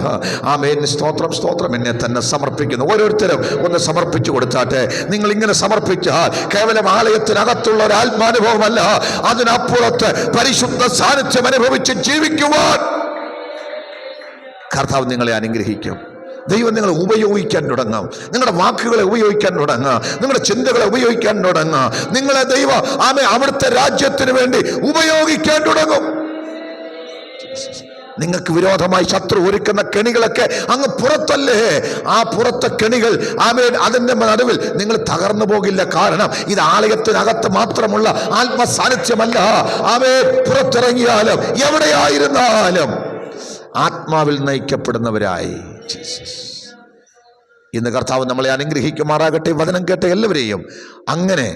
A: സ്തോത്രം. എന്നെ തന്നെ സമർപ്പിക്കുന്നു. ഓരോരുത്തരും ഒന്ന് സമർപ്പിച്ചു കൊടുത്താട്ടെ. നിങ്ങൾ ഇങ്ങനെ സമർപ്പിച്ചാൽ കേവലം ആലയത്തിനകത്തുള്ള ഒരു ആത്മാനുഭവമല്ല, അതിനപ്പുറത്ത് പരിശുദ്ധ സാന്നിധ്യം അനുഭവിച്ച് ജീവിക്കുവാൻ കർത്താവ് നിങ്ങളെ അനുഗ്രഹിക്കും. ദൈവം നിങ്ങളെ ഉപയോഗിക്കാൻ തുടങ്ങും. നിങ്ങളുടെ വാക്കുകളെ ഉപയോഗിക്കാൻ തുടങ്ങുക, നിങ്ങളുടെ ചിന്തകളെ ഉപയോഗിക്കാൻ തുടങ്ങുക. നിങ്ങളെ ദൈവം അവിടുത്തെ രാജ്യത്തിന് വേണ്ടി ഉപയോഗിക്കാൻ തുടങ്ങും. നിങ്ങൾക്ക് വിരോധമായി ശത്രു ഒരുക്കുന്ന കെണികളൊക്കെ അങ്ങ് പുറത്തല്ലേ. ആ പുറത്തെ കെണികൾ അതിൻ്റെ നടുവിൽ നിങ്ങൾ തകർന്നു പോകില്ല. കാരണം ഇത് ആലയത്തിനകത്ത് മാത്രമുള്ള ആത്മസാന്നിധ്യമല്ല. പുറത്തിറങ്ങിയാലും എവിടെയായിരുന്നാലും ആത്മാവിൽ നയിക്കപ്പെടുന്നവരായി ഇന്ന് കർത്താവ് നമ്മളെ അനുഗ്രഹിക്കുമാറാകട്ടെ. വചനം കേട്ട എല്ലാവരെയും അങ്ങനെ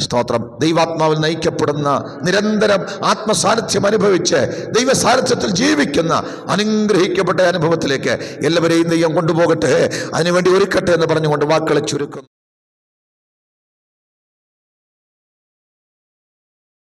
A: സ്തോത്രം ദൈവാത്മാവിൽ നയിക്കപ്പെടുന്ന, നിരന്തരം ആത്മസാന്നിധ്യം അനുഭവിച്ച് ദൈവ സാന്നിധ്യത്തിൽ ജീവിക്കുന്ന അനുഗ്രഹിക്കപ്പെട്ട അനുഭവത്തിലേക്ക് എല്ലാവരെയും ദൈവം കൊണ്ടുപോകട്ടെ. അതിനുവേണ്ടി ഒരുക്കട്ടെ എന്ന് പറഞ്ഞുകൊണ്ട് വാക്കുകളെ ചുരുക്കും.